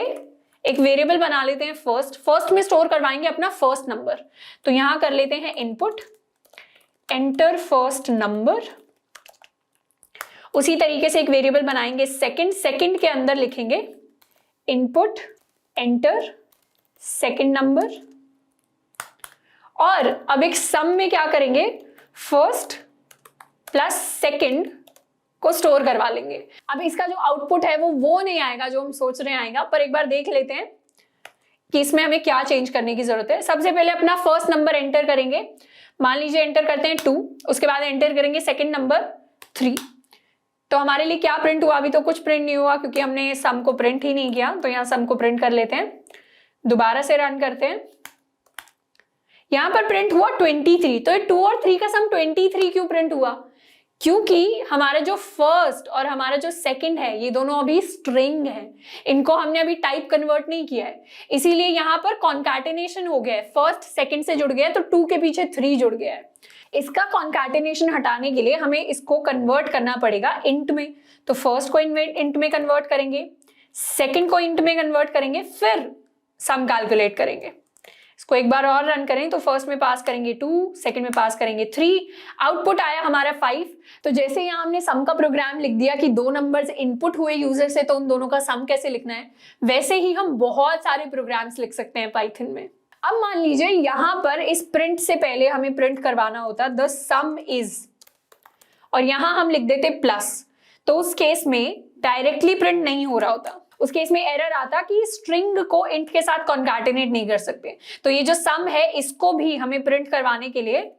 एक वेरिएबल बना लेते हैं फर्स्ट में स्टोर करवाएंगे अपना फर्स्ट नंबर। तो यहां कर लेते हैं इनपुट एंटर फर्स्ट नंबर। उसी तरीके से एक वेरिएबल बनाएंगे सेकंड के अंदर लिखेंगे इनपुट एंटर सेकंड नंबर। और अब एक सम में क्या करेंगे, फर्स्ट प्लस सेकंड को स्टोर करवा लेंगे। अब इसका जो आउटपुट है वो नहीं आएगा जो हम सोच रहे हैं आएगा, पर एक बार देख लेते हैं कि इसमें हमें क्या चेंज करने की जरूरत है। सबसे पहले अपना फर्स्ट नंबर एंटर करेंगे, मान लीजिए एंटर करते हैं 2, उसके बाद एंटर करेंगे सेकंड नंबर 3। तो हमारे लिए क्या प्रिंट हुआ, अभी तो कुछ प्रिंट नहीं हुआ क्योंकि हमने सम को प्रिंट ही नहीं किया। तो यहाँ सम को प्रिंट कर लेते हैं, दोबारा से रन करते हैं। यहां पर प्रिंट हुआ 23। तो ये 2 और 3 का सम 23 क्यों प्रिंट हुआ, क्योंकि हमारा जो फर्स्ट और हमारा जो सेकंड है ये दोनों अभी स्ट्रिंग है, इनको हमने अभी टाइप कन्वर्ट नहीं किया है, इसीलिए यहाँ पर कॉन्कैटिनेशन हो गया है। फर्स्ट सेकंड से जुड़ गया है तो 2 के पीछे 3 जुड़ गया है। इसका कॉन्कैटिनेशन हटाने के लिए हमें इसको कन्वर्ट करना पड़ेगा इंट में। तो फर्स्ट को इंट में कन्वर्ट करेंगे, सेकंड को इंट में कन्वर्ट करेंगे, फिर सम कैलकुलेट करेंगे। इसको एक बार और रन करें तो फर्स्ट में पास करेंगे 2, सेकंड में पास करेंगे 3, आउटपुट आया हमारा 5। तो जैसे यहाँ हमने सम का प्रोग्राम लिख दिया कि 2 नंबर्स इनपुट हुए यूजर से, तो उन दोनों का सम कैसे लिखना है, वैसे ही हम बहुत सारे प्रोग्राम्स लिख सकते हैं पाइथन में। अब मान लीजिए यहाँ पर इस प्रिंट से पहले हमें प्रिंट करवाना होता द सम इज, और यहाँ हम लिख देते प्लस, तो उस केस में डायरेक्टली प्रिंट नहीं हो रहा होता, उस केस में एरर आता कि स्ट्रिंग को इंट के साथ कॉन्कैटिनेट नहीं कर सकते। तो ये जो सम है इसको भी हमें प्रिंट करवाने के लिए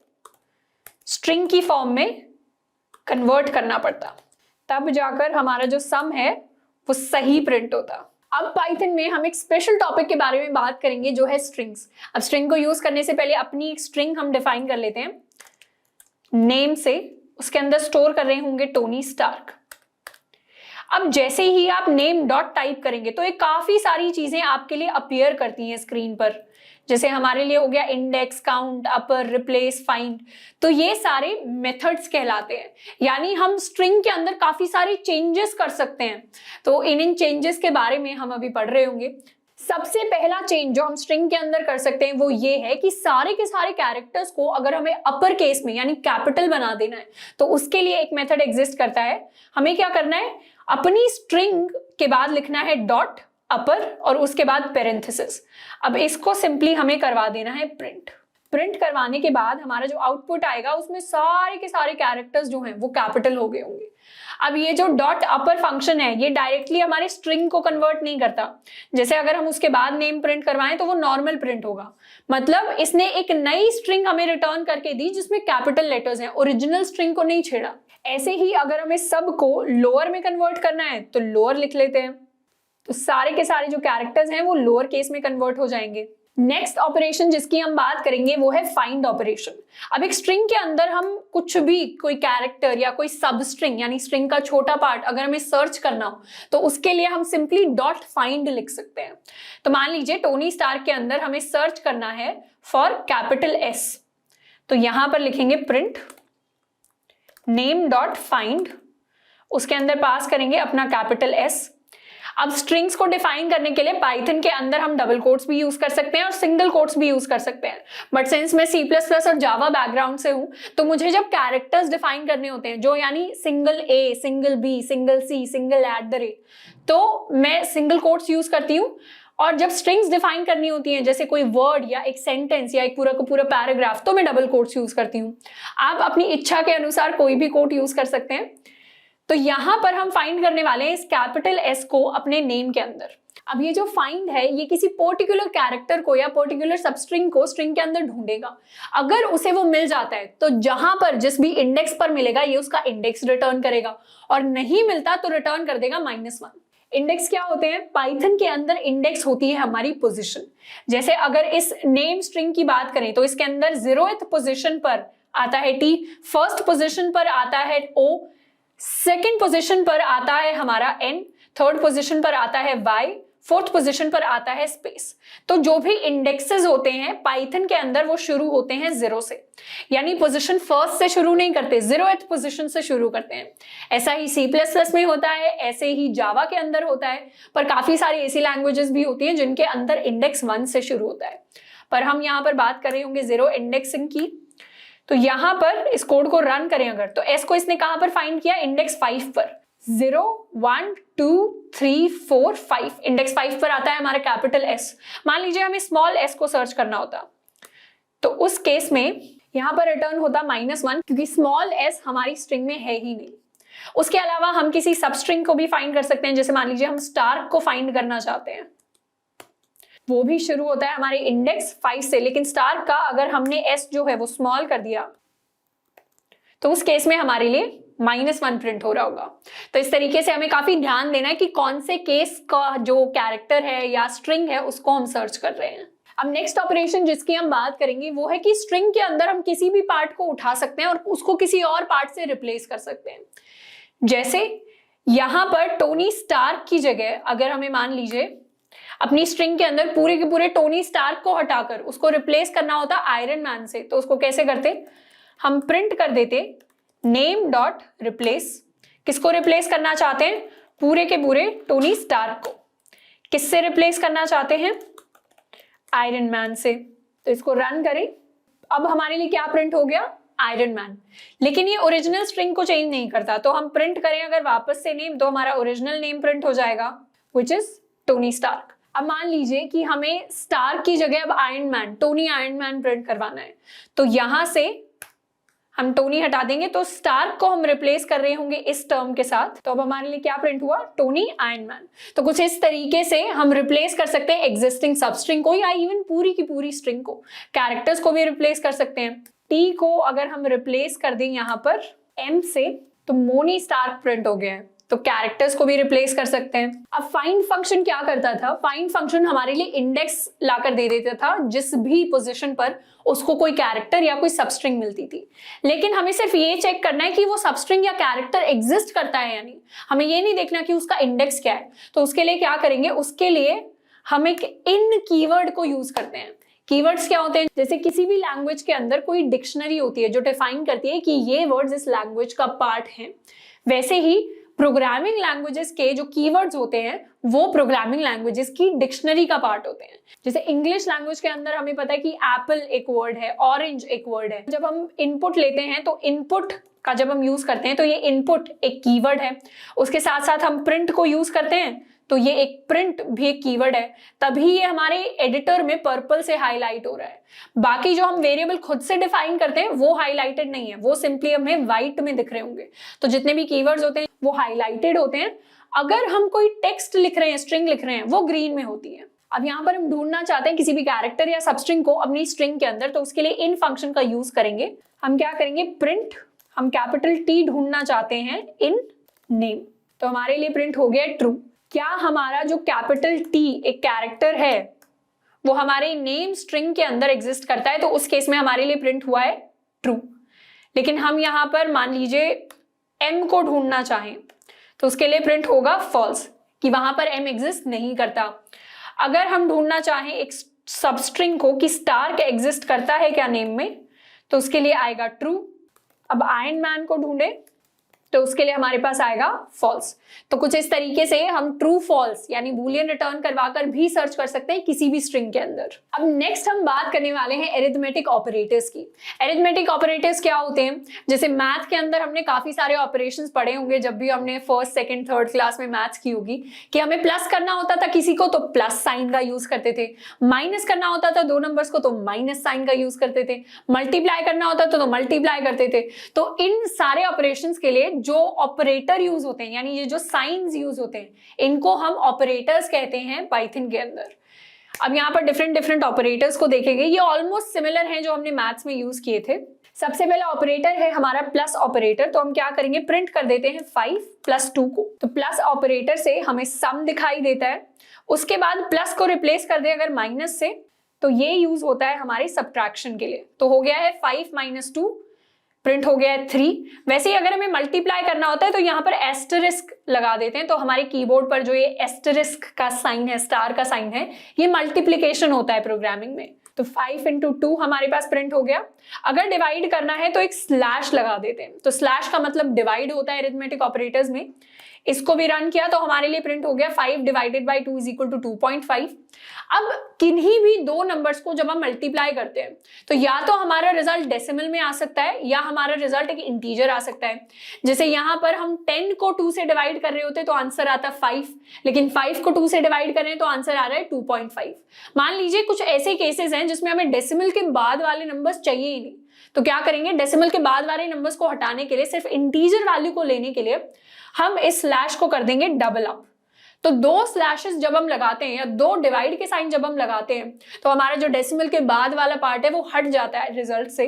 स्ट्रिंग की फॉर्म में कन्वर्ट करना पड़ता, तब जाकर हमारा जो सम है वो सही प्रिंट होता। अब पाइथन में हम एक स्पेशल टॉपिक के बारे में बात करेंगे जो है स्ट्रिंग्स। अब स्ट्रिंग को यूज करने से पहले अपनी एक स्ट्रिंग हम डिफाइन कर लेते हैं नेम से, उसके अंदर स्टोर कर रहे होंगे टोनी स्टार्क। अब जैसे ही आप नेम डॉट टाइप करेंगे तो ये काफी सारी चीजें आपके लिए अपीयर करती हैं स्क्रीन पर, जैसे हमारे लिए हो गया इंडेक्स, काउंट, अपर, रिप्लेस, फाइंड। तो ये सारे मेथड्स कहलाते हैं, यानी हम स्ट्रिंग के अंदर काफी सारे चेंजेस कर सकते हैं। तो इन चेंजेस के बारे में हम अभी पढ़ रहे होंगे। सबसे पहला चेंज जो हम स्ट्रिंग के अंदर कर सकते हैं वो ये है कि सारे के सारे कैरेक्टर्स को अगर हमें अपर केस में यानी कैपिटल बना देना है तो उसके लिए एक मेथड एग्जिस्ट करता है। हमें क्या करना है, अपनी स्ट्रिंग के बाद लिखना है डॉट अपर और उसके बाद पेरेंथेसिस। अब इसको सिंपली हमें करवा देना है प्रिंट। प्रिंट करवाने के बाद हमारा जो आउटपुट आएगा उसमें सारे के सारे कैरेक्टर्स जो हैं वो कैपिटल हो गए होंगे। अब ये जो डॉट अपर फंक्शन है ये डायरेक्टली हमारे स्ट्रिंग को कन्वर्ट नहीं करता, जैसे अगर हम उसके बाद नेम प्रिंट करवाएं तो वो नॉर्मल प्रिंट होगा। मतलब इसने एक नई स्ट्रिंग हमें रिटर्न करके दी जिसमें कैपिटल लेटर्स हैं, ओरिजिनल स्ट्रिंग को नहीं छेड़ा। ऐसे ही अगर हमें सब को लोअर में कन्वर्ट करना है तो लोअर लिख लेते हैं, तो सारे के सारे जो कैरेक्टर्स हैं वो लोअर केस में कन्वर्ट हो जाएंगे। नेक्स्ट ऑपरेशन जिसकी हम बात करेंगे वो है फाइंड ऑपरेशन। अब एक स्ट्रिंग के अंदर हम कुछ भी, कोई कैरेक्टर या कोई सब स्ट्रिंग यानी स्ट्रिंग का छोटा पार्ट अगर हमें सर्च करना हो तो उसके लिए हम सिंपली डॉट फाइंड लिख सकते हैं। तो मान लीजिए टोनी स्टार्क के अंदर हमें सर्च करना है फॉर कैपिटल एस, तो यहां पर लिखेंगे प्रिंट नेम डॉट फाइंड, उसके अंदर पास करेंगे अपना कैपिटल एस। अब स्ट्रिंग्स को डिफाइन करने के लिए पाइथन के अंदर हम डबल कोट्स भी यूज कर सकते हैं और सिंगल कोट्स भी यूज कर सकते हैं, बट सिंस मैं C++ और जावा बैकग्राउंड से हूं तो मुझे जब कैरेक्टर्स डिफाइन करने होते हैं जो यानी single A, single B, single C, single @ तो मैं सिंगल कोट्स यूज करती हूँ। और जब स्ट्रिंग्स डिफाइन करनी होती हैं जैसे कोई वर्ड या एक सेंटेंस या एक पूरा का पूरा पैराग्राफ, तो मैं डबल कोट्स यूज करती हूँ। आप अपनी इच्छा के अनुसार कोई भी कोट यूज कर सकते हैं। तो यहां पर हम फाइंड करने वाले हैं इस कैपिटल एस को अपने नेम के अंदर। अब ये जो फाइंड है ये किसी पर्टिकुलर कैरेक्टर को या पर्टिकुलर सबस्ट्रिंग को स्ट्रिंग के अंदर ढूंढेगा। अगर उसे वो मिल जाता है तो जहां पर जिस भी इंडेक्स पर मिलेगा ये उसका इंडेक्स रिटर्न करेगा, और नहीं मिलता तो रिटर्न कर देगा -1। इंडेक्स क्या होते हैं? पाइथन के अंदर इंडेक्स होती है हमारी पोजीशन। जैसे अगर इस नेम स्ट्रिंग की बात करें तो इसके अंदर 0th पोजीशन पर आता है T, फर्स्ट पोजीशन पर आता है O, सेकेंड पोजीशन पर आता है हमारा N, थर्ड पोजीशन पर आता है Y, फोर्थ पोजीशन पर आता है स्पेस। तो जो भी इंडेक्सेस होते हैं पाइथन के अंदर वो शुरू होते हैं 0 से, यानी पोजीशन फर्स्ट से शुरू नहीं करते, 0th पोजीशन से शुरू करते हैं। ऐसा ही C++ में होता है, ऐसे ही जावा के अंदर होता है, पर काफी सारी ऐसी लैंग्वेजेस भी होती हैं जिनके अंदर इंडेक्स 1 से शुरू होता है। पर हम यहाँ पर बात कर रहे होंगे 0 इंडेक्सिंग की। तो यहां पर इस कोड को रन करें अगर, तो एस को इसने कहां पर फाइंड किया? इंडेक्स 5 पर। 0 1 2 3 4 5, इंडेक्स 5 पर आता है हमारा कैपिटल एस। मान लीजिए हमें स्मॉल एस को सर्च करना होता तो उस केस में यहां पर रिटर्न होता -1, क्योंकि स्मॉल एस हमारी स्ट्रिंग में है ही नहीं। उसके अलावा हम किसी सब स्ट्रिंग को भी फाइंड कर सकते हैं, जैसे मान लीजिए हम स्टार को फाइंड करना चाहते हैं, वो भी शुरू होता है हमारे इंडेक्स 5 से, लेकिन स्टार का अगर हमने एस जो है वो स्मॉल कर दिया तो उस केस में हमारे लिए -1 प्रिंट हो रहा होगा। तो इस तरीके से हमें काफी ध्यान देना है कि कौन से केस का जो कैरेक्टर है या स्ट्रिंग है उसको हम सर्च कर रहे हैं। अब नेक्स्ट ऑपरेशन जिसकी हम बात करेंगे वो है कि स्ट्रिंग के अंदर हम किसी भी पार्ट को उठा सकते हैं और उसको किसी और पार्ट से रिप्लेस कर सकते हैं। जैसे यहां पर टोनी स्टार्क की जगह अगर हमें मान लीजिए अपनी स्ट्रिंग के अंदर पूरे के पूरे टोनी स्टार्क को हटाकर उसको रिप्लेस करना होता आयरन मैन से, तो उसको कैसे करते? हम प्रिंट कर देते नेम डॉट रिप्लेस। किसको रिप्लेस करना चाहते हैं? पूरे के पूरे टोनी स्टार्क को। किससे रिप्लेस करना चाहते हैं? आयरन मैन से। तो इसको रन करें, अब हमारे लिए क्या प्रिंट हो गया? Iron man. लेकिन ये ओरिजिनल स्ट्रिंग को चेंज नहीं करता, तो हम प्रिंट करें अगर वापस से नेम, तो हमारा ओरिजिनल नेम प्रिंट हो जाएगा विच इज टोनी स्टार्क। अब मान लीजिए कि हमें स्टार की जगह अब iron man, Tony iron man print करवाना है, तो यहां से हम टोनी हटा देंगे तो स्टार को हम रिप्लेस कर रहे होंगे इस टर्म के साथ, तो अब हमारे लिए क्या प्रिंट हुआ? Tony iron man. तो कुछ इस तरीके से हम रिप्लेस कर सकते हैं एग्जिस्टिंग सबस्ट्रिंग को या इवन पूरी की पूरी स्ट्रिंग को। कैरेक्टर्स को भी रिप्लेस कर सकते हैं। टी को अगर हम रिप्लेस कर दें यहाँ पर एम से तो मोनी स्टार्क प्रिंट हो गया है। तो कैरेक्टर्स को भी रिप्लेस कर सकते हैं। अब फाइंड फंक्शन क्या करता था? फाइंड फंक्शन हमारे लिए इंडेक्स लाकर दे देता था, जिस भी पोजीशन पर उसको कोई कैरेक्टर या कोई सबस्ट्रिंग मिलती थी। लेकिन हमें सिर्फ ये चेक करना है कि वो सबस्ट्रिंग या कैरेक्टर एग्जिस्ट करता है या नहीं, हमें ये नहीं देखना कि उसका इंडेक्स क्या है। तो उसके लिए क्या करेंगे? उसके लिए हम एक इन कीवर्ड को यूज करते हैं। कीवर्ड्स क्या होते हैं? जैसे किसी भी लैंग्वेज के अंदर कोई डिक्शनरी होती है जो डिफाइन करती है कि ये वर्ड्स इस लैंग्वेज का पार्ट हैं, वैसे ही प्रोग्रामिंग लैंग्वेजेस के जो कीवर्ड्स होते हैं वो प्रोग्रामिंग लैंग्वेजेस की डिक्शनरी का पार्ट होते हैं। जैसे इंग्लिश लैंग्वेज के अंदर हमें पता है कि एप्पल एक वर्ड है, ऑरेंज एक वर्ड है। जब हम इनपुट लेते हैं तो इनपुट का जब हम यूज करते हैं तो ये इनपुट एक कीवर्ड है। उसके साथ साथ हम प्रिंट को यूज करते हैं तो ये एक प्रिंट भी एक कीवर्ड है, तभी ये हमारे एडिटर में पर्पल से हाईलाइट हो रहा है। बाकी जो हम वेरिएबल खुद से डिफाइन करते हैं वो हाईलाइटेड नहीं है, वो सिंपली हमें व्हाइट में दिख रहे होंगे। तो जितने भी कीवर्ड्स होते हैं वो हाईलाइटेड होते हैं। अगर हम कोई टेक्स्ट लिख रहे हैं, स्ट्रिंग लिख रहे हैं, वो ग्रीन में होती है। अब यहाँ पर हम ढूंढना चाहते हैं किसी भी कैरेक्टर या सबस्ट्रिंग को अपनी स्ट्रिंग के अंदर, तो उसके लिए इन फंक्शन का यूज करेंगे। हम क्या करेंगे? प्रिंट हम कैपिटल टी ढूंढना चाहते हैं इन नेम, तो हमारे लिए प्रिंट हो गया ट्रू। क्या हमारा जो कैपिटल टी एक कैरेक्टर है वो हमारे नेम स्ट्रिंग के अंदर एग्जिस्ट करता है, तो उस केस में हमारे लिए प्रिंट हुआ है ट्रू। लेकिन हम यहां पर मान लीजिए एम को ढूंढना चाहें तो उसके लिए प्रिंट होगा फॉल्स, कि वहां पर एम एग्जिस्ट नहीं करता। अगर हम ढूंढना चाहें एक सबस्ट्रिंग को कि स्टार का एग्जिस्ट करता है क्या नेम में, तो उसके लिए आएगा ट्रू। अब आयरन मैन को ढूंढे तो उसके लिए हमारे पास आएगा फॉल्स। तो कुछ इस तरीके से हम ट्रू फॉल्स यानी बूलियन रिटर्न करवाकर भी सर्च कर सकते हैं किसी भी स्ट्रिंग के अंदर। अब नेक्स्ट हम बात करने वाले हैं एरिथमेटिक ऑपरेटर्स की। एरिथमेटिक ऑपरेटर्स क्या होते हैं? जैसे मैथ के अंदर हमने काफी सारे ऑपरेशंस पढ़े होंगे जब भी हमने फर्स्ट सेकंड थर्ड क्लास में मैथ्स की होगी, कि हमें प्लस करना होता था किसी को तो प्लस साइन का यूज करते थे, माइनस करना होता था दो नंबर्स को तो माइनस साइन का यूज करते थे, मल्टीप्लाई करना होता था तो मल्टीप्लाई करते थे। तो इन सारे ऑपरेशंस के लिए जो ऑपरेटर यूज होते हैं यानी ये जो साइंस यूज होते हैं इनको हम ऑपरेटर्स कहते हैं पाइथन के अंदर। अब यहाँ पर डिफरेंट ऑपरेटर्स को देखेंगे, ये ऑलमोस्ट सिमिलर हैं जो हमने मैथ्स में यूज किए थे। सबसे पहला ऑपरेटर है हमारा प्लस ऑपरेटर, तो हम क्या करेंगे प्रिंट कर देते हैं 5 + 2 को। तो प्लस ऑपरेटर से हमें सम दिखाई देता है, उसके बाद प्लस को रिप्लेस कर दे अगर माइनस से, तो ये यूज होता है हमारे सब्ट्रैक्शन के लिए। तो हो गया है 5 - 2, प्रिंट हो गया है 3। वैसे ही अगर हमें मल्टीप्लाई करना होता है तो यहाँ पर एस्टरिस्क लगा देते हैं, तो हमारे कीबोर्ड पर जो ये एस्टरिस्क का साइन है, स्टार का साइन है, ये मल्टीप्लिकेशन होता है प्रोग्रामिंग में। तो 5 × 2 हमारे पास प्रिंट हो गया। अगर डिवाइड करना है तो एक स्लैश लगा देते हैं, तो स्लैश का मतलब डिवाइड होता है अरिथमेटिक ऑपरेटर्स में। इसको भी रन किया तो हमारे लिए प्रिंट हो गया 5 / 2 = 2.5। अब किन्हीं भी दो नंबर्स को जब हम मल्टीप्लाई करते हैं तो या तो हमारा रिजल्ट डेसिमल में आ सकता है या हमारा रिजल्ट एक इंटीजर आ सकता है। जैसे यहाँ पर हम 10 को 2 से डिवाइड कर रहे होते तो आंसर आता 5, लेकिन 5 को 2 से डिवाइड कर रहे हैं तो आंसर आ रहा है 2.5। मान लीजिए कुछ ऐसे केसेस हैं जिसमें हमें डेसिमल के बाद वाले नंबर्स चाहिए ही नहीं, तो क्या करेंगे डेसिमल के बाद वाले नंबर्स को हटाने के लिए, सिर्फ इंटीजर वैल्यू को लेने के लिए हम इस स्लैश को कर देंगे डबल अप। तो दो स्लैशेस जब हम लगाते हैं या दो डिवाइड के साइन जब हम लगाते हैं तो हमारा जो डेसिमल के बाद वाला पार्ट है वो हट जाता है रिजल्ट से।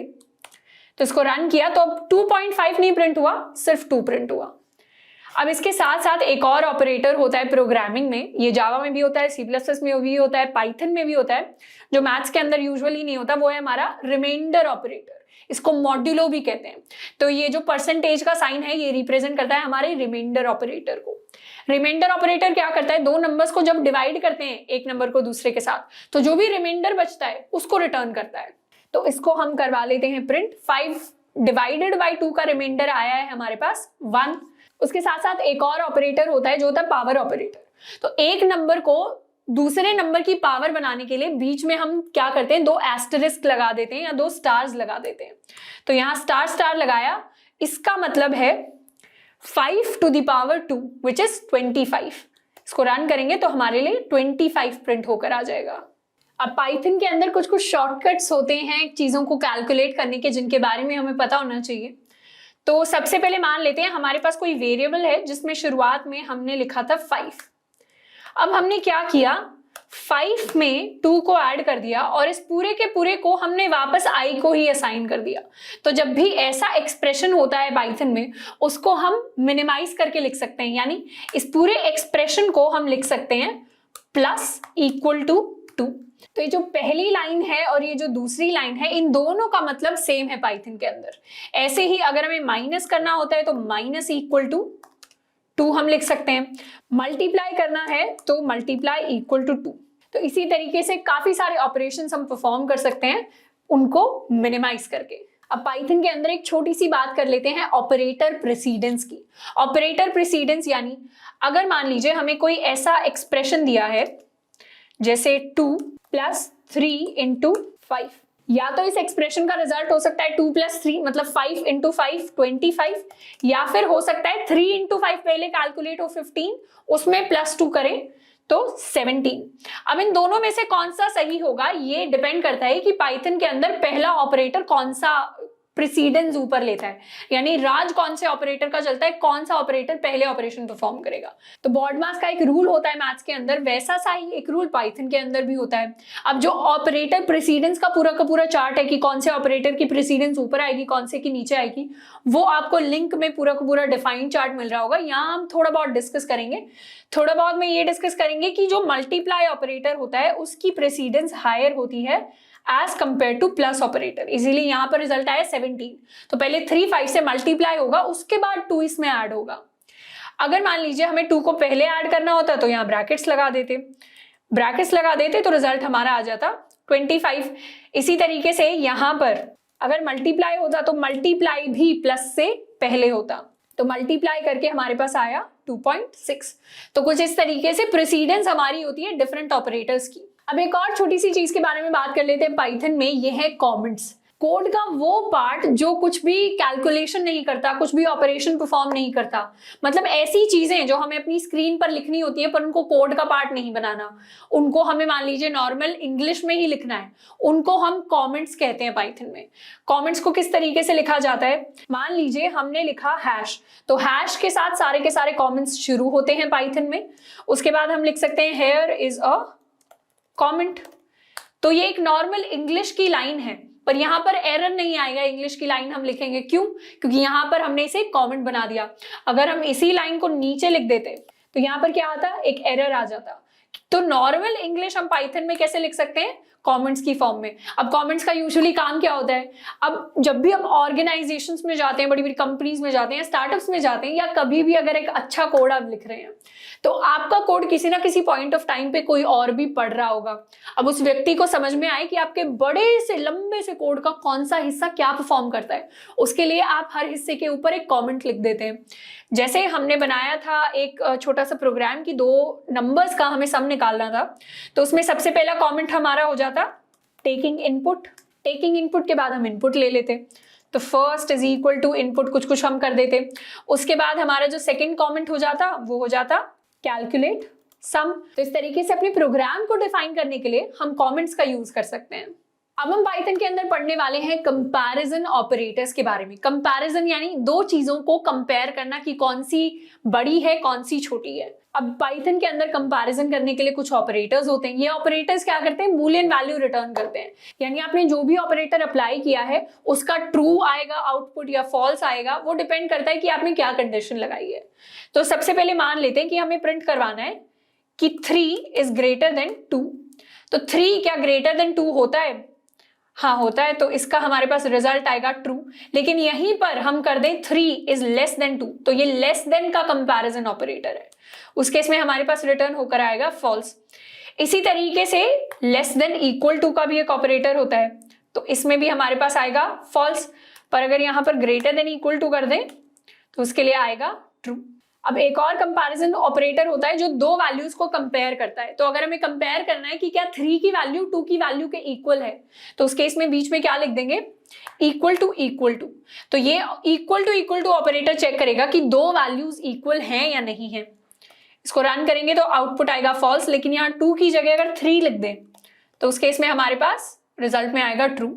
तो इसको रन किया तो अब 2.5 नहीं प्रिंट हुआ, सिर्फ 2 प्रिंट हुआ। अब इसके साथ साथ एक और ऑपरेटर होता है प्रोग्रामिंग में, ये जावा में भी होता है, C++ में भी होता है, पाइथन में भी होता है, जो मैथ्स के अंदर यूजुअली नहीं होता, वो है हमारा रिमाइंडर ऑपरेटर। इसको मॉड्यूलो भी कहते हैं। तो ये जो परसेंटेज का साइन है ये रिप्रेजेंट करता है हमारे रिमाइंडर ऑपरेटर को। रिमाइंडर ऑपरेटर क्या करता है, दो नंबर्स को जब डिवाइड करते हैं एक नंबर को दूसरे के साथ तो जो भी रिमाइंडर बचता है उसको रिटर्न करता है। तो इसको हम करवा लेते हैं प्रिंट। 5 / 2 का रिमाइंडर आया है हमारे पास 1। उसके साथ साथ एक और ऑपरेटर होता है जो होता है पावर ऑपरेटर। तो एक नंबर को दूसरे नंबर की पावर बनाने के लिए बीच में हम क्या करते हैं, 2 एस्टरिस्क लगा देते हैं या 2 स्टार्स लगा देते हैं। तो यहाँ स्टार लगाया, इसका मतलब है 5 to the power 2 which is 25। इसको रन करेंगे तो हमारे लिए 25 प्रिंट होकर आ जाएगा। अब पाइथन के अंदर कुछ शॉर्टकट्स होते हैं चीजों को कैलकुलेट करने के, जिनके बारे में हमें पता होना चाहिए। तो सबसे पहले मान लेते हैं हमारे पास कोई वेरिएबल है जिसमें शुरुआत में हमने लिखा था 5। अब हमने क्या किया, 5 में 2 को ऐड कर दिया और इस पूरे के पूरे को हमने वापस i को ही असाइन कर दिया। तो जब भी ऐसा एक्सप्रेशन होता है पाइथन में उसको हम मिनिमाइज करके लिख सकते हैं, यानी इस पूरे एक्सप्रेशन को हम लिख सकते हैं += 2। तो ये जो पहली लाइन है और ये जो दूसरी लाइन है, इन दोनों का मतलब सेम है पाइथन के अंदर। ऐसे ही अगर हमें माइनस करना होता है तो -= 2 हम लिख सकते हैं, मल्टीप्लाई करना है तो =2। तो इसी तरीके से काफी सारे ऑपरेशंस हम परफॉर्म कर सकते हैं उनको मिनिमाइज करके। अब पाइथन के अंदर एक छोटी सी बात कर लेते हैं ऑपरेटर प्रेसिडेंस की। ऑपरेटर प्रेसिडेंस यानी अगर मान लीजिए हमें कोई ऐसा एक्सप्रेशन दिया है जैसे 2 + 3 × 5, या तो इस एक्सप्रेशन का रिजल्ट हो सकता है 2 + 3 मतलब 5 × 5 25, या फिर हो सकता है 3 × 5 पहले कैलकुलेट हो 15, उसमें +2 करें तो 17। अब इन दोनों में से कौन सा सही होगा ये डिपेंड करता है कि पाइथन के अंदर पहला ऑपरेटर कौन सा प्रेसिडेंस ऊपर लेता है, यानी राज कौन से ऑपरेटर का चलता है, कौन सा ऑपरेटर पहले ऑपरेशन परफॉर्म करेगा। तो बॉडमास का एक रूल होता है मैथ्स के अंदर, वैसा सा ही एक रूल पाइथन के अंदर भी होता है। अब जो ऑपरेटर प्रेसिडेंस का पूरा चार्ट है कि कौन से ऑपरेटर की प्रेसिडेंस ऊपर आएगी, कौन से की नीचे आएगी, वो आपको लिंक में पूरा का पूरा डिफाइंड चार्ट मिल रहा होगा। यहाँ हम थोड़ा बहुत डिस्कस करेंगे, थोड़ा बहुत में ये डिस्कस करेंगे कि जो मल्टीप्लाई ऑपरेटर होता है उसकी प्रेसिडेंस हायर होती है as compare to plus operator. Easily यहाँ पर रिजल्ट आया 17, तो पहले 3 5 से मल्टीप्लाई होगा, उसके बाद 2 इसमें ऐड होगा। अगर मान लीजिए हमें 2 को पहले ऐड करना होता तो यहाँ ब्रैकेट्स लगा देते तो रिजल्ट हमारा आ जाता 25। इसी तरीके से यहाँ पर अगर मल्टीप्लाई होता तो मल्टीप्लाई भी प्लस से पहले होता, तो मल्टीप्लाई करके हमारे पास आया 2.6। तो कुछ इस तरीके से प्रेसिडेंस हमारी होती है डिफरेंट ऑपरेटर्स की। अब एक और छोटी सी चीज के बारे में बात कर लेते हैं पाइथन में, ये है कमेंट्स। कोड का वो पार्ट जो कुछ भी कैलकुलेशन नहीं करता, कुछ भी ऑपरेशन परफॉर्म नहीं करता, मतलब ऐसी चीजें जो हमें अपनी स्क्रीन पर लिखनी होती है पर उनको कोड का पार्ट नहीं बनाना, उनको हमें मान लीजिए नॉर्मल इंग्लिश में ही लिखना है, उनको हम कमेंट्स कहते हैं पाइथन में। कमेंट्स को किस तरीके से लिखा जाता है, मान लीजिए हमने लिखा हैश, तो हैश के साथ सारे के सारे कमेंट्स शुरू होते हैं पाइथन में। उसके बाद हम लिख सकते हैं हेयर इज अ कमेंट, तो ये एक नॉर्मल इंग्लिश की लाइन है, पर यहाँ पर एरर नहीं आएगा। इंग्लिश की लाइन हम लिखेंगे क्यों, क्योंकि यहाँ पर हमने इसे कमेंट बना दिया। अगर हम इसी लाइन को नीचे लिख देते तो यहाँ पर क्या आता, एक एरर आ जाता। तो नॉर्मल इंग्लिश हम पाइथन में कैसे लिख सकते हैं, कमेंट्स की फॉर्म में। अब कमेंट्स का यूजुअली काम क्या होता है, अब जब भी हम ऑर्गेनाइजेशंस में जाते हैं, बड़ी बड़ी कंपनीज में जाते हैं, स्टार्टअप्स में जाते हैं, या कभी भी अगर एक अच्छा कोड आप लिख रहे हैं तो आपका कोड किसी ना किसी पॉइंट ऑफ टाइम पे कोई और भी पढ़ रहा होगा। अब उस व्यक्ति को समझ में आए कि आपके बड़े से लंबे से कोड का कौन सा हिस्सा क्या परफॉर्म करता है, उसके लिए आप हर हिस्से के ऊपर एक कमेंट लिख देते हैं। जैसे हमने बनाया था एक छोटा सा प्रोग्राम की 2 नंबर्स का हमें सम निकालना था, तो उसमें सबसे पहला कमेंट हमारा हो जाता टेकिंग इनपुट। टेकिंग इनपुट के बाद हम इनपुट ले लेते, तो first is equal to input कुछ हम कर देते। उसके बाद हमारा जो सेकंड कमेंट हो जाता वो हो जाता कैलकुलेट सम। तो इस तरीके से अपने प्रोग्राम को डिफाइन करने के लिए हम कमेंट्स का यूज कर सकते हैं। अब हम पाइथन के अंदर पढ़ने वाले हैं कंपैरिजन ऑपरेटर्स के बारे में। कंपैरिजन यानी 2 चीजों को कंपेयर करना कि कौन सी बड़ी है कौन सी छोटी है। अब पाइथन के अंदर कंपैरिजन करने के लिए कुछ ऑपरेटर्स होते हैं। ये ऑपरेटर्स क्या करते हैं, बूलियन वैल्यू रिटर्न करते हैं, यानी आपने जो भी ऑपरेटर अप्लाई किया है उसका ट्रू आएगा आउटपुट या फॉल्स आएगा, वो डिपेंड करता है कि आपने क्या कंडीशन लगाई है। तो सबसे पहले मान लेते हैं कि हमें प्रिंट करवाना है कि 3 इज ग्रेटर देन 2। तो 3 क्या ग्रेटर देन 2 होता है, हाँ होता है, तो इसका हमारे पास रिजल्ट आएगा ट्रू। लेकिन यहीं पर हम कर दें 3 इज लेस देन 2, तो ये लेस देन का कंपैरिजन ऑपरेटर है, उस केस में हमारे पास रिटर्न होकर आएगा फॉल्स। इसी तरीके से लेस देन इक्वल टू का भी एक ऑपरेटर होता है, तो इसमें भी हमारे पास आएगा फॉल्स। पर अगर यहाँ पर ग्रेटर देन इक्वल टू कर दें तो उसके लिए आएगा ट्रू। अब एक और कंपैरिजन ऑपरेटर होता है जो 2 वैल्यूज को कंपेयर करता है। तो अगर हमें कंपेयर करना है कि क्या 3 की वैल्यू 2 की वैल्यू के इक्वल है, तो उस केस में बीच में क्या लिख देंगे, इक्वल टू। तो ये इक्वल टू ऑपरेटर चेक करेगा कि 2 वैल्यूज इक्वल हैं या नहीं है। इसको रन करेंगे तो आउटपुट आएगा फॉल्स, लेकिन यहाँ 2 की जगह अगर 3 लिख दें तो उस केस में हमारे पास रिजल्ट में आएगा ट्रू।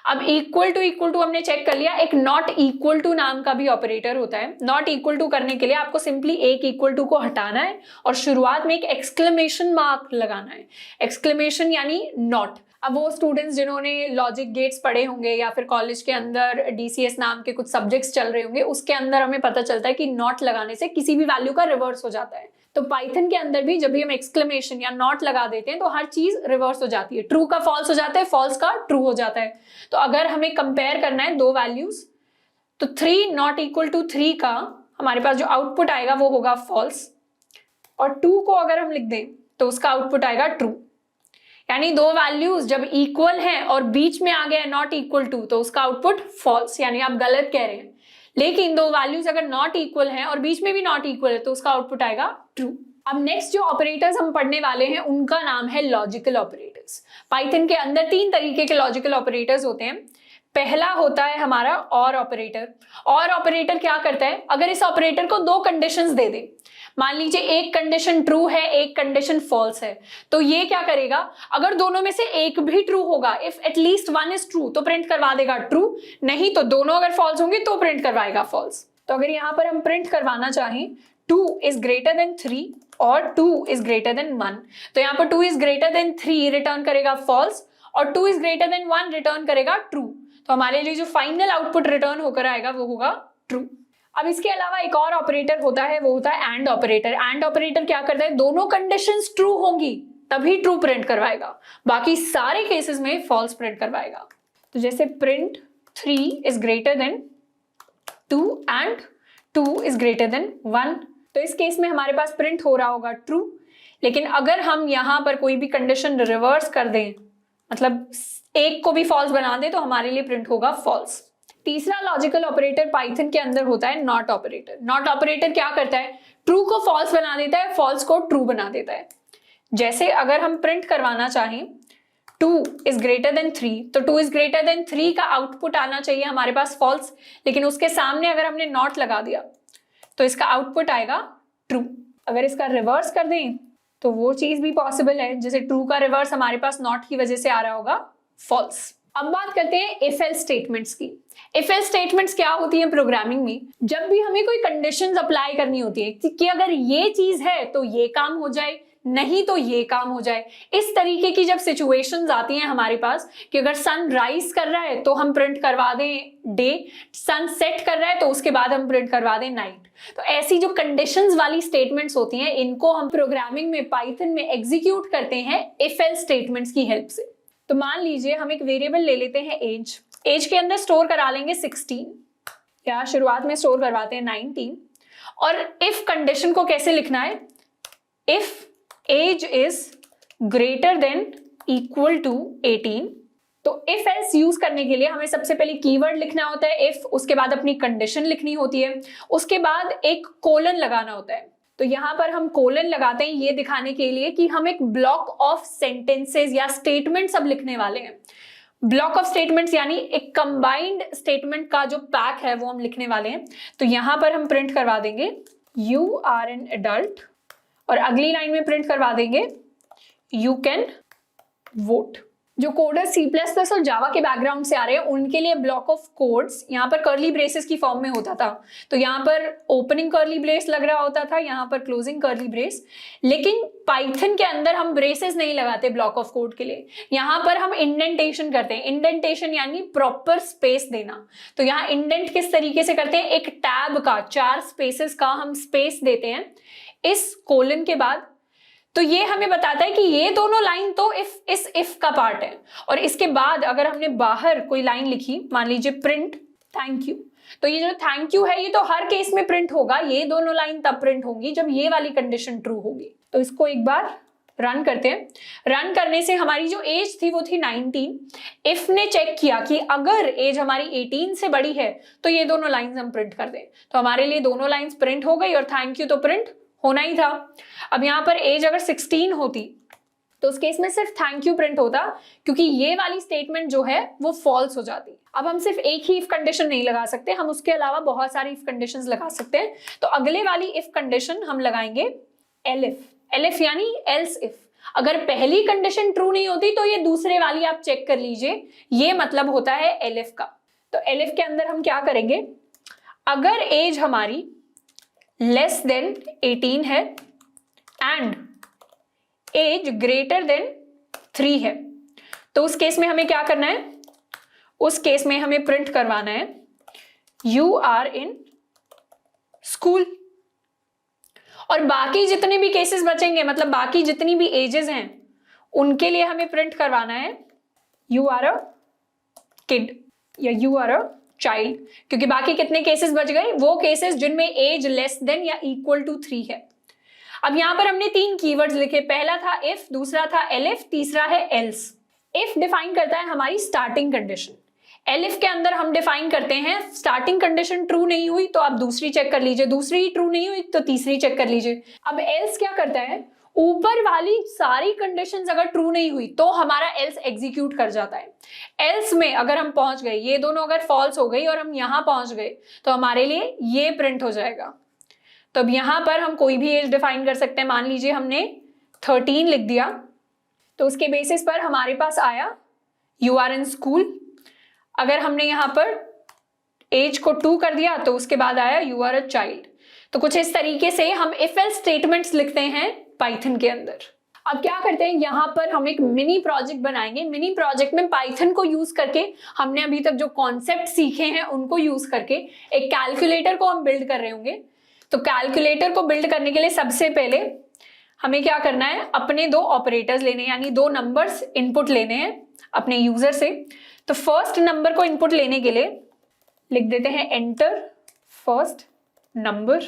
अब इक्वल टू हमने चेक कर लिया। एक नॉट इक्वल टू नाम का भी ऑपरेटर होता है। नॉट इक्वल टू करने के लिए आपको सिंपली एक इक्वल टू को हटाना है और शुरुआत में एक एक्सक्लेमेशन मार्क लगाना है। एक्सक्लेमेशन यानी नॉट। अब वो स्टूडेंट्स जिन्होंने लॉजिक गेट्स पढ़े होंगे या फिर कॉलेज के अंदर DCS नाम के कुछ सब्जेक्ट्स चल रहे होंगे, उसके अंदर हमें पता चलता है कि नॉट लगाने से किसी भी वैल्यू का रिवर्स हो जाता है। तो पाइथन के अंदर भी जब भी हम एक्सक्लेमेशन या नॉट लगा देते हैं तो हर चीज रिवर्स हो जाती है। ट्रू का फॉल्स हो जाता है, फॉल्स का ट्रू हो जाता है। तो अगर हमें कंपेयर करना है 2 वैल्यूज, तो 3 नॉट इक्वल टू 3 का हमारे पास जो आउटपुट आएगा वो होगा फॉल्स, और 2 को अगर हम लिख दें तो उसका आउटपुट आएगा ट्रू। यानी 2 वैल्यूज जब इक्वल हैं और बीच में आ गया नॉट इक्वल टू तो उसका आउटपुट फॉल्स, यानी आप गलत कह रहे हैं। लेकिन 2 वैल्यूज अगर नॉट इक्वल हैं और बीच में भी नॉट इक्वल है तो उसका आउटपुट आएगा ट्रू। अब नेक्स्ट जो ऑपरेटर्स हम पढ़ने वाले हैं उनका नाम है लॉजिकल ऑपरेटर्स। पाइथन के अंदर 3 तरीके के लॉजिकल ऑपरेटर्स होते हैं। पहला होता है हमारा और ऑपरेटर। और ऑपरेटर क्या करता है, अगर इस ऑपरेटर को 2 कंडीशंस दे दे, मान लीजिए एक कंडीशन ट्रू है, एक कंडीशन फॉल्स है, तो ये क्या करेगा, अगर दोनों में से एक भी ट्रू होगा, if at least one is true, तो प्रिंट करवा देगा ट्रू, नहीं तो दोनों अगर फॉल्स होंगे तो प्रिंट करवाएगा फॉल्स। तो अगर यहाँ पर हम प्रिंट करवाना चाहें 2 इज ग्रेटर देन 3 और 2 इज ग्रेटर देन 1, तो यहाँ पर 2 इज ग्रेटर देन 3 रिटर्न करेगा फॉल्स और 2 इज ग्रेटर देन 1 रिटर्न करेगा ट्रू। तो हमारे लिए जो फाइनल आउटपुट रिटर्न होकर आएगा वो होगा ट्रू। अब इसके अलावा एक और ऑपरेटर होता है, वो होता है एंड ऑपरेटर। एंड ऑपरेटर क्या करता है, दोनों कंडीशंस ट्रू होंगी तभी ट्रू प्रिंट करवाएगा, बाकी सारे केसेस में फॉल्स प्रिंट करवाएगा। तो जैसे print 3 is greater then 2 and 2 is greater then 1, तो इस केस में हमारे पास प्रिंट हो रहा होगा ट्रू। लेकिन अगर हम यहाँ पर कोई भी कंडीशन रिवर्स कर दें, मतलब एक को भी फॉल्स बना दे, तो हमारे लिए प्रिंट होगा फॉल्स। तीसरा लॉजिकल ऑपरेटर पाइथन के अंदर होता है नॉट ऑपरेटर। नॉट ऑपरेटर क्या करता है, ट्रू को फॉल्स बना देता है, फॉल्स को ट्रू बना देता है। जैसे अगर हम प्रिंट करवाना चाहें 2 इज ग्रेटर देन 3, तो 2 इज ग्रेटर देन 3 का आउटपुट आना चाहिए हमारे पास फॉल्स, लेकिन उसके सामने अगर हमने नॉट लगा दिया तो इसका आउटपुट आएगा ट्रू। अगर इसका रिवर्स कर दें तो वो चीज भी पॉसिबल है, जैसे ट्रू का रिवर्स हमारे पास नॉट की वजह से आ रहा होगा फॉल्स। अब बात करते हैं इफ एल्स स्टेटमेंट्स की। इफ एल्स स्टेटमेंट्स क्या होती है प्रोग्रामिंग में, जब भी हमें कोई कंडीशंस अप्लाई करनी होती है कि अगर ये चीज है तो ये काम हो जाए, नहीं तो ये काम हो जाए, इस तरीके की जब सिचुएशंस आती हैं हमारे पास कि अगर सन राइज कर रहा है तो हम प्रिंट करवा दें डे, सन सेट कर रहा है तो उसके बाद हम प्रिंट करवा दें नाइट। तो ऐसी जो कंडीशंस वाली स्टेटमेंट्स होती हैं, इनको हम प्रोग्रामिंग में पाइथन में एग्जीक्यूट करते हैं इफ एल्स स्टेटमेंट्स की हेल्प से। तो मान लीजिए हम एक वेरिएबल ले लेते हैं एज, एज के अंदर स्टोर करा लेंगे 16 या शुरुआत में स्टोर करवाते हैं 19, और इफ कंडीशन को कैसे लिखना है, if age is greater than equal to 18। तो इफ एल्स यूज करने के लिए हमें सबसे पहले कीवर्ड लिखना होता है इफ, उसके बाद अपनी कंडीशन लिखनी होती है, उसके बाद एक कोलन लगाना होता है। तो यहां पर हम कोलन लगाते हैं ये दिखाने के लिए कि हम एक ब्लॉक ऑफ सेंटेंसेस या स्टेटमेंट्स अब लिखने वाले हैं। ब्लॉक ऑफ स्टेटमेंट्स यानी एक कंबाइंड स्टेटमेंट का जो पैक है वो हम लिखने वाले हैं। तो यहां पर हम प्रिंट करवा देंगे यू आर एन एडल्ट, और अगली लाइन में प्रिंट करवा देंगे यू कैन वोट। जो कोडर C++ और जावा के बैकग्राउंड से आ रहे हैं उनके लिए ब्लॉक ऑफ कोड्स यहाँ पर कर्ली ब्रेसेस की फॉर्म में होता था। तो यहाँ पर ओपनिंग कर्ली ब्रेस लग रहा होता था, यहाँ पर क्लोजिंग कर्ली ब्रेस, लेकिन पाइथन के अंदर हम ब्रेसेस नहीं लगाते ब्लॉक ऑफ कोड के लिए, यहाँ पर हम इंडेंटेशन करते हैं। इंडेंटेशन यानी प्रॉपर स्पेस देना। तो यहाँ इंडेंट किस तरीके से करते हैं, एक टैब का 4 स्पेसेस का हम स्पेस देते हैं इस कोलन के बाद। तो ये हमें बताता है कि ये दोनों लाइन तो इफ का पार्ट है, और इसके बाद अगर हमने बाहर कोई लाइन लिखी, मान लीजिए प्रिंट थैंक यू, तो ये जो थैंक यू है ये तो हर केस में प्रिंट होगा, ये दोनों लाइन तब प्रिंट होंगी जब ये वाली कंडीशन ट्रू होगी। तो इसको एक बार रन करते हैं। रन करने से हमारी जो एज थी वो थी 19। इफ ने चेक किया कि अगर एज हमारी 18 से बड़ी है तो ये दोनों लाइंस हम प्रिंट कर दें, तो हमारे लिए दोनों लाइंस प्रिंट हो गई और थैंक यू तो प्रिंट होना ही था। अब यहाँ पर एज अगर 16 होती तो उस केस में सिर्फ थैंक यू प्रिंट होता, क्योंकि ये वाली स्टेटमेंट जो है वो फॉल्स हो जाती। अब हम सिर्फ एक ही इफ कंडीशन नहीं लगा सकते, हम उसके अलावा बहुत सारी इफ कंडीशंस लगा सकते हैं। तो अगले वाली इफ कंडीशन हम लगाएंगे एलिफ। एलिफ यानी एल्स इफ। अगर पहली कंडीशन ट्रू नहीं होती तो ये दूसरे वाली आप चेक कर लीजिए, ये मतलब होता है एलिफ का। तो एलिफ के अंदर हम क्या करेंगे, अगर एज हमारी लेस देन 18 है एंड एज ग्रेटर देन 3 है, तो उस केस में हमें क्या करना है, उस केस में हमें प्रिंट करवाना है यू आर इन स्कूल। और बाकी जितने भी केसेस बचेंगे, मतलब बाकी जितनी भी एजेस हैं उनके लिए हमें प्रिंट करवाना है यू आर अ किड या यू आर अ चाइल्ड, क्योंकि बाकी कितने केसेस बच गए, वो केसेस जिनमें एज लेस देन या इक्वल टू 3 है। अब यहां पर हमने 3 कीवर्ड्स लिखे, पहला था इफ, दूसरा था एलिफ, तीसरा है एल्स। इफ डिफाइन करता है हमारी स्टार्टिंग कंडीशन, एलिफ के अंदर हम डिफाइन करते हैं स्टार्टिंग कंडीशन ट्रू नहीं हुई तो आप दूसरी चेक कर लीजिए, दूसरी ट्रू नहीं हुई तो तीसरी चेक कर लीजिए। अब एल्स क्या करता है, ऊपर वाली सारी कंडीशंस अगर ट्रू नहीं हुई तो हमारा एल्स एग्जीक्यूट कर जाता है। एल्स में अगर हम पहुंच गए, ये दोनों अगर फॉल्स हो गई और हम यहां पहुंच गए तो हमारे लिए ये प्रिंट हो जाएगा। तो अब यहाँ पर हम कोई भी एज डिफाइन कर सकते हैं। मान लीजिए हमने 13 लिख दिया, तो उसके बेसिस पर हमारे पास आया यू आर इन स्कूल। अगर हमने यहाँ पर एज को 2 कर दिया तो उसके बाद आया यू आर अ चाइल्ड। तो कुछ इस तरीके से हम इफ एल्स स्टेटमेंट्स लिखते हैं पाइथन के अंदर। अब क्या करते हैं, यहाँ पर हम एक मिनी प्रोजेक्ट बनाएंगे। मिनी प्रोजेक्ट में पाइथन को यूज करके हमने अभी तक जो कॉन्सेप्ट सीखे हैं उनको यूज करके एक कैलकुलेटर को हम बिल्ड कर रहे होंगे। तो कैलकुलेटर को बिल्ड करने के लिए सबसे पहले हमें क्या करना है, अपने 2 ऑपरेटर्स लेने, यानी 2 नंबर्स इनपुट लेने हैं अपने यूजर से। तो फर्स्ट नंबर को इनपुट लेने के लिए लिख देते हैं एंटर फर्स्ट नंबर।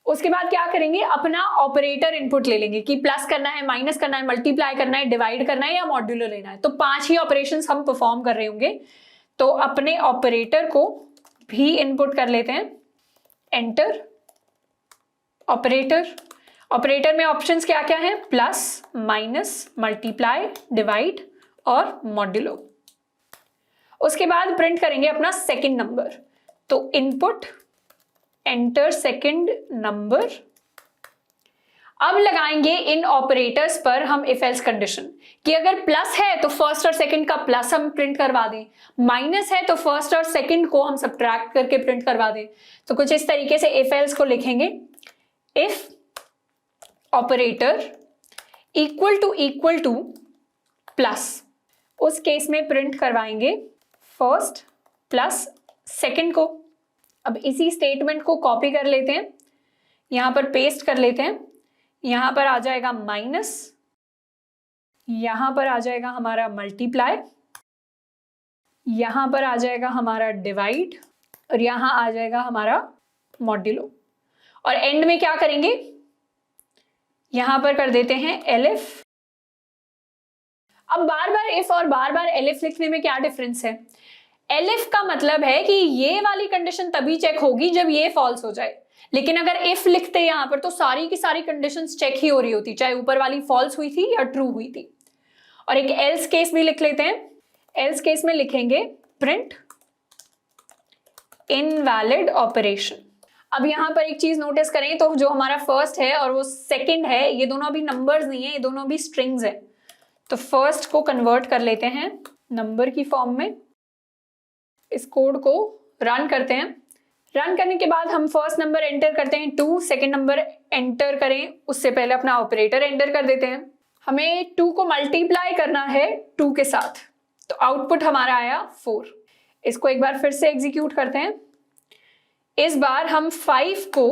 उसके बाद क्या करेंगे, अपना ऑपरेटर इनपुट ले लेंगे कि प्लस करना है, माइनस करना है, मल्टीप्लाई करना है, डिवाइड करना है या मॉड्यूलो लेना है। तो 5 ही ऑपरेशंस हम परफॉर्म कर रहे होंगे। तो अपने ऑपरेटर को भी इनपुट कर लेते हैं एंटर ऑपरेटर। ऑपरेटर में ऑप्शंस क्या क्या हैं, प्लस, माइनस, मल्टीप्लाई, डिवाइड और मॉड्यूलो। उसके बाद प्रिंट करेंगे अपना सेकंड नंबर। तो इनपुट एंटर सेकंड नंबर। अब लगाएंगे इन ऑपरेटर्स पर हम इफ एल्स कंडीशन कि अगर प्लस है तो फर्स्ट और सेकंड का प्लस हम प्रिंट करवा दें, माइनस है तो फर्स्ट और सेकंड को हम सब्ट्रैक्ट करके प्रिंट करवा दें। तो कुछ इस तरीके से इफ एल्स को लिखेंगे, if operator equal two plus, उस केस में प्रिंट करवाएंगे फर्स्ट प्लस सेकंड को। अब इसी स्टेटमेंट को कॉपी कर लेते हैं, यहां पर पेस्ट कर लेते हैं। यहां पर आ जाएगा माइनस, यहां पर आ जाएगा हमारा मल्टीप्लाई, यहां पर आ जाएगा हमारा डिवाइड और यहां आ जाएगा हमारा मॉड्यूलो। और एंड में क्या करेंगे, यहां पर कर देते हैं एलिफ। अब बार बार इफ और बार बार एलिफ लिखने में क्या डिफरेंस है, एलिफ का मतलब है कि ये वाली कंडीशन तभी चेक होगी जब ये फॉल्स हो जाए, लेकिन अगर इफ लिखते यहां पर तो सारी की सारी कंडीशंस चेक ही हो रही होती, चाहे ऊपर वाली फॉल्स हुई थी या ट्रू हुई थी। और एक एल्स केस भी लिख लेते हैं। एल्स केस में लिखेंगे प्रिंट इनवैलिड ऑपरेशन। अब यहां पर एक चीज नोटिस करें, तो जो हमारा फर्स्ट है और वो सेकंड है, ये दोनों अभी नंबर्स नहीं है, ये दोनों अभी स्ट्रिंग्स है। तो फर्स्ट को कन्वर्ट कर लेते हैं नंबर की फॉर्म में। इस कोड को रन करते हैं। रन करने के बाद हम फर्स्ट नंबर एंटर करते हैं 2, सेकंड नंबर एंटर करें उससे पहले अपना ऑपरेटर एंटर कर देते हैं। हमें 2 को मल्टीप्लाई करना है 2 के साथ, तो आउटपुट हमारा आया 4। इसको एक बार फिर से एग्जीक्यूट करते हैं। इस बार हम 5 को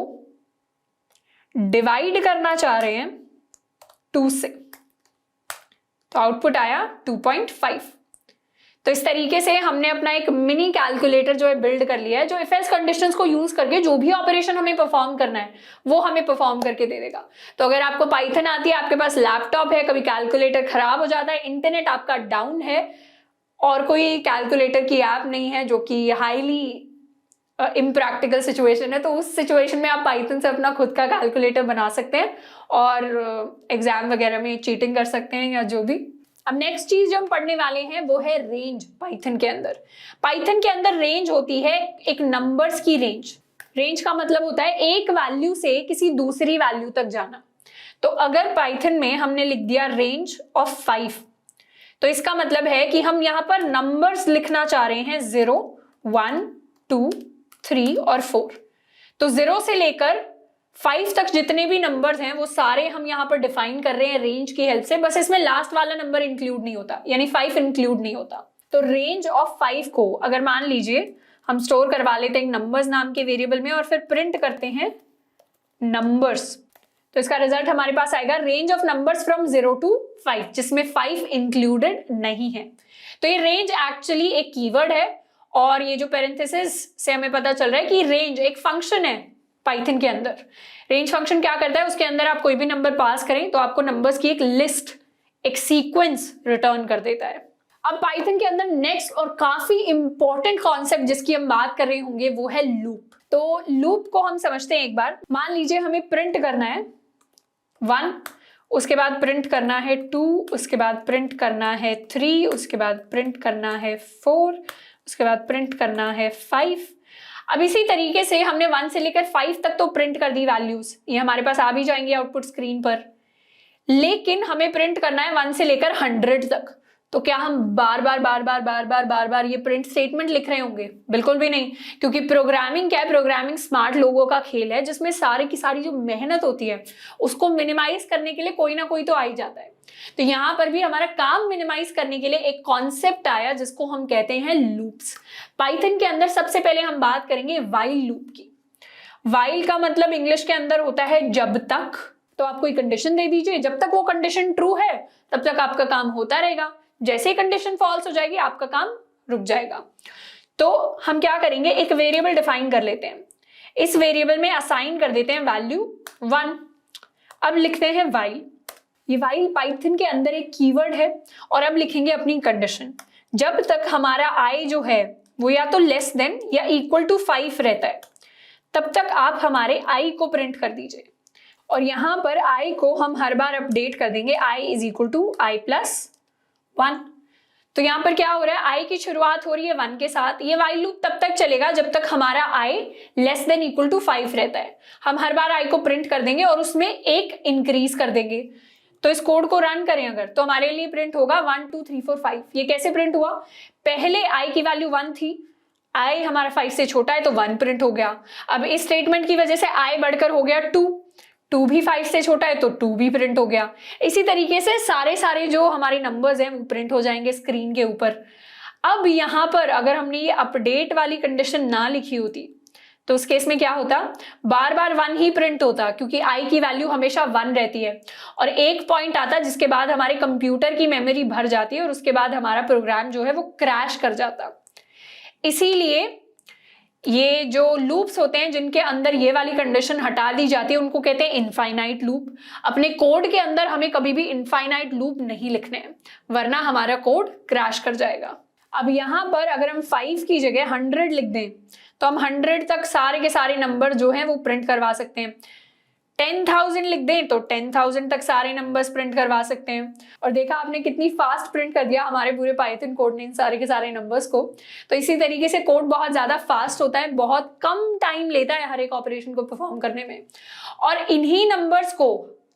डिवाइड करना चाह रहे हैं 2 से, तो आउटपुट आया 2.5। तो इस तरीके से हमने अपना एक मिनी कैलकुलेटर जो है बिल्ड कर लिया है, जो इफ एल्स कंडीशंस को यूज करके जो भी ऑपरेशन हमें परफॉर्म करना है वो हमें परफॉर्म करके दे देगा। तो अगर आपको पाइथन आती है, आपके पास लैपटॉप है, कभी कैलकुलेटर खराब हो जाता है, इंटरनेट आपका डाउन है और कोई कैलकुलेटर की ऐप नहीं है जो कि हाईली इम्प्रैक्टिकल सिचुएशन है, तो उस सिचुएशन में आप पाइथन से अपना खुद का कैलकुलेटर बना सकते हैं और एग्जाम वगैरह में चीटिंग कर सकते हैं या जो भी। अब नेक्स्ट चीज जो हम पढ़ने वाले हैं वो है रेंज। पाइथन के अंदर रेंज होती है एक नंबर्स की रेंज। रेंज का मतलब होता है एक वैल्यू से किसी दूसरी वैल्यू तक जाना। तो अगर पाइथन में हमने लिख दिया रेंज ऑफ 5, तो इसका मतलब है कि हम यहाँ पर नंबर्स लिखना चाह रहे हैं 0, 1, 2, 3 और 4। तो 0 से लेकर 5 तक जितने भी नंबर्स हैं वो सारे हम यहाँ पर डिफाइन कर रहे हैं रेंज की हेल्प से, बस इसमें लास्ट वाला नंबर इंक्लूड नहीं होता, यानी 5 इंक्लूड नहीं होता। तो रेंज ऑफ 5 को अगर मान लीजिए हम स्टोर करवा लेते हैं नंबर्स नाम के वेरिएबल में और फिर प्रिंट करते हैं नंबर्स, तो इसका रिजल्ट हमारे पास आएगा range of numbers from 0 to 5, जिसमें 5 इंक्लूडेड नहीं है। तो ये रेंज एक्चुअली एक कीवर्ड है और ये जो पैरेंथेसिस से हमें पता चल रहा है कि रेंज एक फंक्शन है पाइथन के अंदर। रेंज फंक्शन क्या करता है, उसके अंदर आप कोई भी नंबर पास करें तो आपको नंबर्स की एक लिस्ट, एक सीक्वेंस रिटर्न कर देता है। अब पाइथन के अंदर नेक्स्ट और काफी इंपॉर्टेंट कॉन्सेप्ट जिसकी हम बात कर रहे होंगे वो है लूप। तो लूप को हम समझते हैं एक बार। मान लीजिए हमें प्रिंट करना है 1, उसके बाद प्रिंट करना है 2, उसके बाद प्रिंट करना है 3, उसके बाद प्रिंट करना है 4, उसके बाद प्रिंट करना है 5। अब इसी तरीके से हमने 1 से लेकर 5 तक तो प्रिंट कर दी वैल्यूज, ये हमारे पास आ भी जाएंगे आउटपुट स्क्रीन पर, लेकिन हमें प्रिंट करना है 1 से लेकर 100 तक। तो क्या हम बार बार ये प्रिंट स्टेटमेंट लिख रहे होंगे? बिल्कुल भी नहीं, क्योंकि प्रोग्रामिंग क्या है, प्रोग्रामिंग स्मार्ट लोगों का खेल है, जिसमें सारी की सारी जो मेहनत होती है उसको मिनिमाइज करने के लिए कोई ना कोई तो आ ही जाता है। तो यहाँ पर भी हमारा काम मिनिमाइज करने के लिए एक कॉन्सेप्ट आया जिसको हम कहते हैं लूप्स। पाइथन के अंदर सबसे पहले हम बात करेंगे वाइल लूप की। वाइल का मतलब इंग्लिश के अंदर होता है जब तक। तो आप कोई कंडीशन दे दीजिए, जब तक वो कंडीशन ट्रू है तब तक आपका काम होता रहेगा, जैसे ही कंडीशन फॉल्स हो जाएगी आपका काम रुक जाएगा। तो हम क्या करेंगे, एक वेरिएबल डिफाइन कर लेते हैं, इस वेरिएबल में असाइन कर देते हैं वैल्यू 1। अब लिखते हैं वाइल। ये वाइल पाइथन के अंदर एक कीवर्ड है, और अब लिखेंगे अपनी कंडीशन। जब तक हमारा आई जो है वो या तो लेस देन या इक्वल टू 5 रहता है तब तक आप हमारे आई को प्रिंट कर दीजिए, और यहां पर आई को हम हर बार अपडेट कर देंगे, I is equal to I plus 1। तो यहां पर क्या हो रहा है, आई की शुरुआत हो रही है 1 के साथ। ये वाइल लूप तब तक चलेगा जब तक हमारा आई लेस देन इक्वल टू 5 रहता है। हम हर बार आई को प्रिंट कर देंगे और उसमें एक इंक्रीज कर देंगे। तो इस कोड को रन करें अगर, तो हमारे लिए प्रिंट होगा 1 2 3 4 5। ये कैसे प्रिंट हुआ, पहले आई की वैल्यू 1 थी, आई हमारा 5 से छोटा है तो 1 प्रिंट हो गया। अब इस स्टेटमेंट की वजह से आई बढ़कर हो गया 2, 2 भी 5 से छोटा है तो 2 भी प्रिंट हो गया। इसी तरीके से सारे जो हमारे नंबर्स हैं वो प्रिंट हो जाएंगे स्क्रीन के ऊपर। अब यहाँ पर अगर हमने ये अपडेट वाली कंडीशन ना लिखी होती तो उस केस में क्या होता, बार बार 1 ही प्रिंट होता, क्योंकि आई की वैल्यू हमेशा 1 रहती है, और एक पॉइंट आता जिसके बाद हमारे कंप्यूटर की मेमोरी भर जाती है और उसके बाद हमारा प्रोग्राम जो है वो क्रैश कर जाता। इसीलिए ये जो लूप्स होते हैं जिनके अंदर ये वाली कंडीशन हटा दी जाती है उनको कहते हैं इनफाइनाइट लूप। अपने कोड के अंदर हमें कभी भी इनफाइनाइट लूप नहीं लिखने हैं, वरना हमारा कोड क्रैश कर जाएगा। अब यहाँ पर अगर हम 5 की जगह 100 लिख दें तो हम 100 तक सारे के सारे नंबर जो हैं वो प्रिंट करवा सकते हैं। 10,000 लिख दें तो 10,000 तक सारे नंबर्स प्रिंट करवा सकते हैं। और देखा आपने कितनी फास्ट प्रिंट कर दिया हमारे पूरे पाइथन कोड ने इन सारे के सारे नंबर्स को। तो इसी तरीके से कोड बहुत ज्यादा फास्ट होता है, बहुत कम टाइम लेता है हर एक ऑपरेशन को परफॉर्म करने में। और इन्हीं नंबर्स को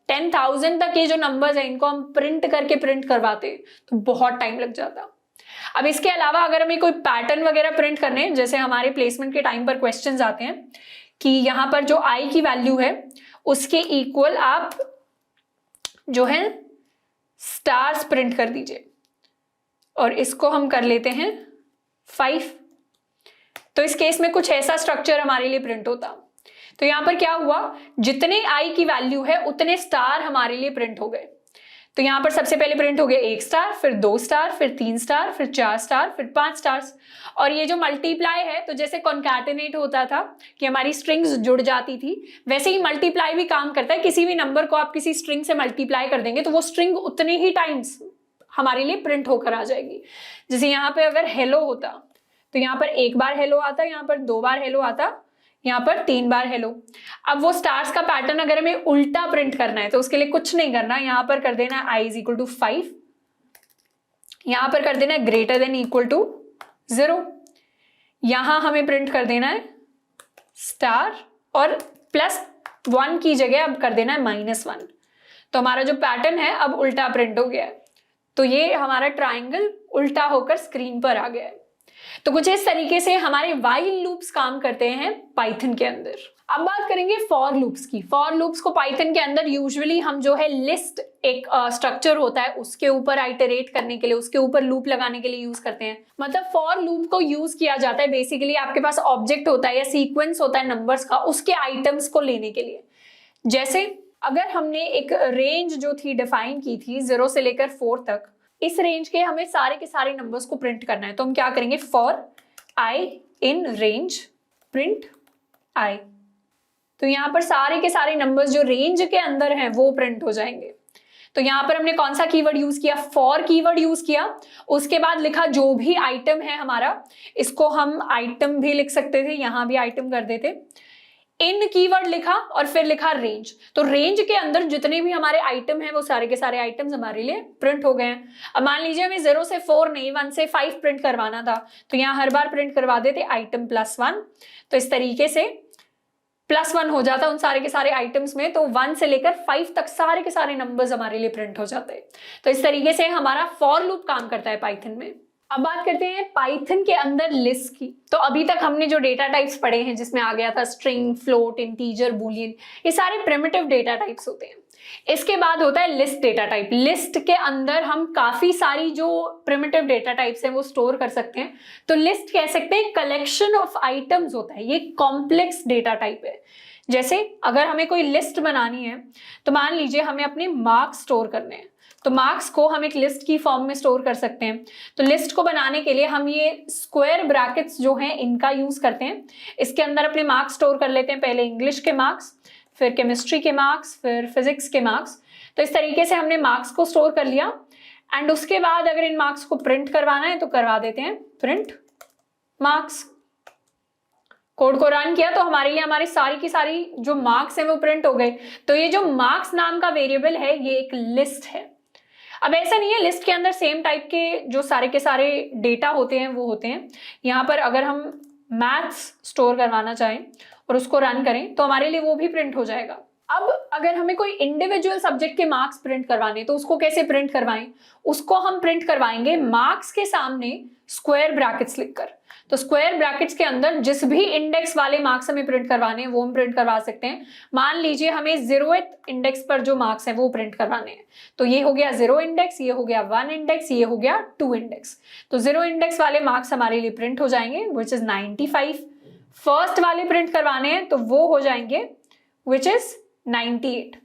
10,000 तक ये जो नंबर्स हैं इनको हम प्रिंट करके प्रिंट करवाते तो बहुत टाइम लग जाता। अब इसके अलावा अगर हमें कोई पैटर्न वगैरह प्रिंट करने हैं, जैसे हमारे प्लेसमेंट के टाइम पर क्वेश्चंस आते हैं कि यहाँ पर जो आई की वैल्यू है उसके इक्वल आप जो है स्टार्स प्रिंट कर दीजिए, और इसको हम कर लेते हैं 5। तो इस केस में कुछ ऐसा स्ट्रक्चर हमारे लिए प्रिंट होता। तो यहां पर क्या हुआ, जितने आई की वैल्यू है उतने स्टार हमारे लिए प्रिंट हो गए। तो यहां पर सबसे पहले प्रिंट हो गए 1 स्टार, फिर 2 स्टार, फिर 3 स्टार, फिर 4 स्टार, फिर 5 स्टार्स। और ये जो मल्टीप्लाई है, तो जैसे कॉन्कैटिनेट होता था कि हमारी स्ट्रिंग्स जुड़ जाती थी, वैसे ही मल्टीप्लाई भी काम करता है। किसी भी नंबर को आप किसी स्ट्रिंग से मल्टीप्लाई कर देंगे तो वो स्ट्रिंग उतने ही टाइम्स हमारे लिए प्रिंट होकर आ जाएगी। जैसे यहाँ पे अगर हेलो होता तो यहाँ पर 1 बार हेलो आता, यहाँ पर 2 बार हेलो आता, यहाँ पर 3 बार हेलो। अब वो स्टार्स का पैटर्न अगर हमें उल्टा प्रिंट करना है तो उसके लिए कुछ नहीं करना, यहाँ पर कर देना है i इज इक्वल टू 5, यहाँ पर कर देना है ग्रेटर देन इक्वल टू 0, यहां हमें प्रिंट कर देना है स्टार, और +1 की जगह अब कर देना है -1। तो हमारा जो पैटर्न है अब उल्टा प्रिंट हो गया है। तो ये हमारा ट्राइंगल उल्टा होकर स्क्रीन पर आ गया है। तो कुछ इस तरीके से हमारे वाइल लूप्स काम करते हैं पाइथन के अंदर। अब बात करेंगे फॉर लूप्स की। फॉर लूप्स को पाइथन के अंदर यूजुअली हम जो है लिस्ट एक स्ट्रक्चर होता है उसके ऊपर आइटरेट करने के लिए, उसके ऊपर लूप लगाने के लिए यूज करते हैं। मतलब फॉर लूप को यूज किया जाता है बेसिकली आपके पास ऑब्जेक्ट होता है या सीक्वेंस होता है नंबर्स का, उसके आइटम्स को लेने के लिए। जैसे अगर हमने एक रेंज जो थी डिफाइन की थी 0 से लेकर 4 तक, इस रेंज के हमें सारे के सारे नंबर्स को प्रिंट करना है, तो हम क्या करेंगे, for I in range print I. तो यहाँ पर सारे के सारे नंबर्स जो रेंज के अंदर हैं वो प्रिंट हो जाएंगे। तो यहाँ पर हमने कौन सा कीवर्ड यूज किया, फॉर कीवर्ड यूज किया। उसके बाद लिखा जो भी आइटम है हमारा, इसको हम आइटम भी लिख सकते थे, यहाँ भी आइटम कर देते, इन कीवर्ड लिखा और फिर लिखा रेंज। तो रेंज के अंदर जितने भी हमारे आइटम हैं वो सारे के सारे आइटम्स हमारे लिए प्रिंट हो गए हैं। अब मान लीजिए हमें 0 से 4 नहीं 1 से 5 प्रिंट करवाना था, तो यहाँ हर बार प्रिंट करवा देते आइटम +1। तो इस तरीके से +1 हो जाता उन सारे के सारे आइटम्स में, तो 1 से लेकर 5 तक सारे के सारे नंबर्स हमारे लिए प्रिंट हो जाते हैं। तो इस तरीके से हमारा फॉर लूप काम करता है पाइथन में। अब बात करते हैं पाइथन के अंदर लिस्ट की। तो अभी तक हमने जो डेटा टाइप्स पढ़े हैं जिसमें आ गया था स्ट्रिंग, फ्लोट, इंटीजर, बूलियन, ये सारे प्रिमिटिव डेटा टाइप्स होते हैं। इसके बाद होता है लिस्ट डेटा टाइप। लिस्ट के अंदर हम काफी सारी जो प्रिमिटिव डेटा टाइप्स हैं वो स्टोर कर सकते हैं। तो लिस्ट कह सकते हैं कलेक्शन ऑफ आइटम्स होता है, ये कॉम्प्लेक्स डेटा टाइप है। जैसे अगर हमें कोई लिस्ट बनानी है तो मान लीजिए हमें अपने मार्क्स स्टोर करने हैं, तो मार्क्स को हम एक लिस्ट की फॉर्म में स्टोर कर सकते हैं। तो लिस्ट को बनाने के लिए हम ये स्क्वायर ब्रैकेट्स जो हैं इनका यूज करते हैं। इसके अंदर अपने मार्क्स स्टोर कर लेते हैं, पहले इंग्लिश के मार्क्स, फिर केमिस्ट्री के मार्क्स, फिर फिजिक्स के मार्क्स। तो इस तरीके से हमने मार्क्स को स्टोर कर लिया एंड उसके बाद अगर इन मार्क्स को प्रिंट करवाना है तो करवा देते हैं प्रिंट मार्क्स। कोड को रन किया तो हमारे लिए हमारी सारी की सारी जो मार्क्स हैं वो प्रिंट हो गए। तो ये जो मार्क्स नाम का वेरिएबल है ये एक लिस्ट है। अब ऐसा नहीं है, लिस्ट के अंदर सेम टाइप के जो सारे के सारे डेटा होते हैं वो होते हैं। यहाँ पर अगर हम मैथ्स स्टोर करवाना चाहें और उसको रन करें तो हमारे लिए वो भी प्रिंट हो जाएगा। अब अगर हमें कोई इंडिविजुअल सब्जेक्ट के मार्क्स प्रिंट करवाने तो उसको कैसे प्रिंट करवाएं? उसको हम प्रिंट करवाएंगे मार्क्स के सामने स्क्वायर ब्रैकेट्स लिखकर। तो स्क्वायर ब्रैकेट्स के अंदर जिस भी इंडेक्स वाले मार्क्स हमें प्रिंट करवाने हैं वो हम प्रिंट करवा सकते हैं। मान लीजिए हमें 0th इंडेक्स पर जो मार्क्स हैं वो प्रिंट करवाने हैं, तो ये हो गया 0 इंडेक्स, ये हो गया 1 इंडेक्स, ये हो गया 2 इंडेक्स। तो 0 इंडेक्स वाले मार्क्स हमारे लिए प्रिंट हो जाएंगे विच इज 95। फर्स्ट वाले प्रिंट करवाने हैं तो वो हो जाएंगे विच इज 98।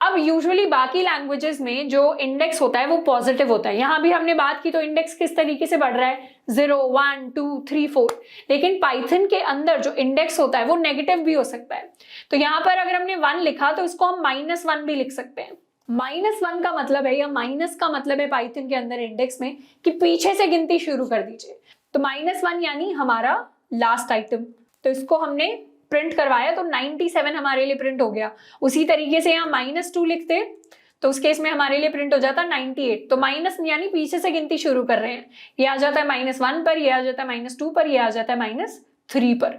अब यूजुअली बाकी लैंग्वेजेस में जो इंडेक्स होता है वो पॉजिटिव होता है। यहां भी हमने बात की तो इंडेक्स किस तरीके से बढ़ रहा है 0 1 2 3 4, लेकिन पाइथन के अंदर जो इंडेक्स होता है वो नेगेटिव भी हो सकता है। तो यहाँ पर अगर हमने 1 लिखा तो इसको हम -1 भी लिख सकते हैं। -1 का मतलब है या माइनस का मतलब है पाइथन के अंदर इंडेक्स में कि पीछे से गिनती शुरू कर दीजिए। तो -1 यानी हमारा लास्ट आइटम, तो इसको हमने प्रिंट करवाया तो 97 हमारे लिए प्रिंट हो गया। उसी तरीके से यहाँ -2 लिखते तो उस केस में हमारे लिए प्रिंट हो जाता 98। तो माइनस यानी पीछे से गिनती शुरू कर रहे हैं, ये आ जाता है -1 पर, ये आ जाता है -2 पर, ये आ जाता है -3 पर।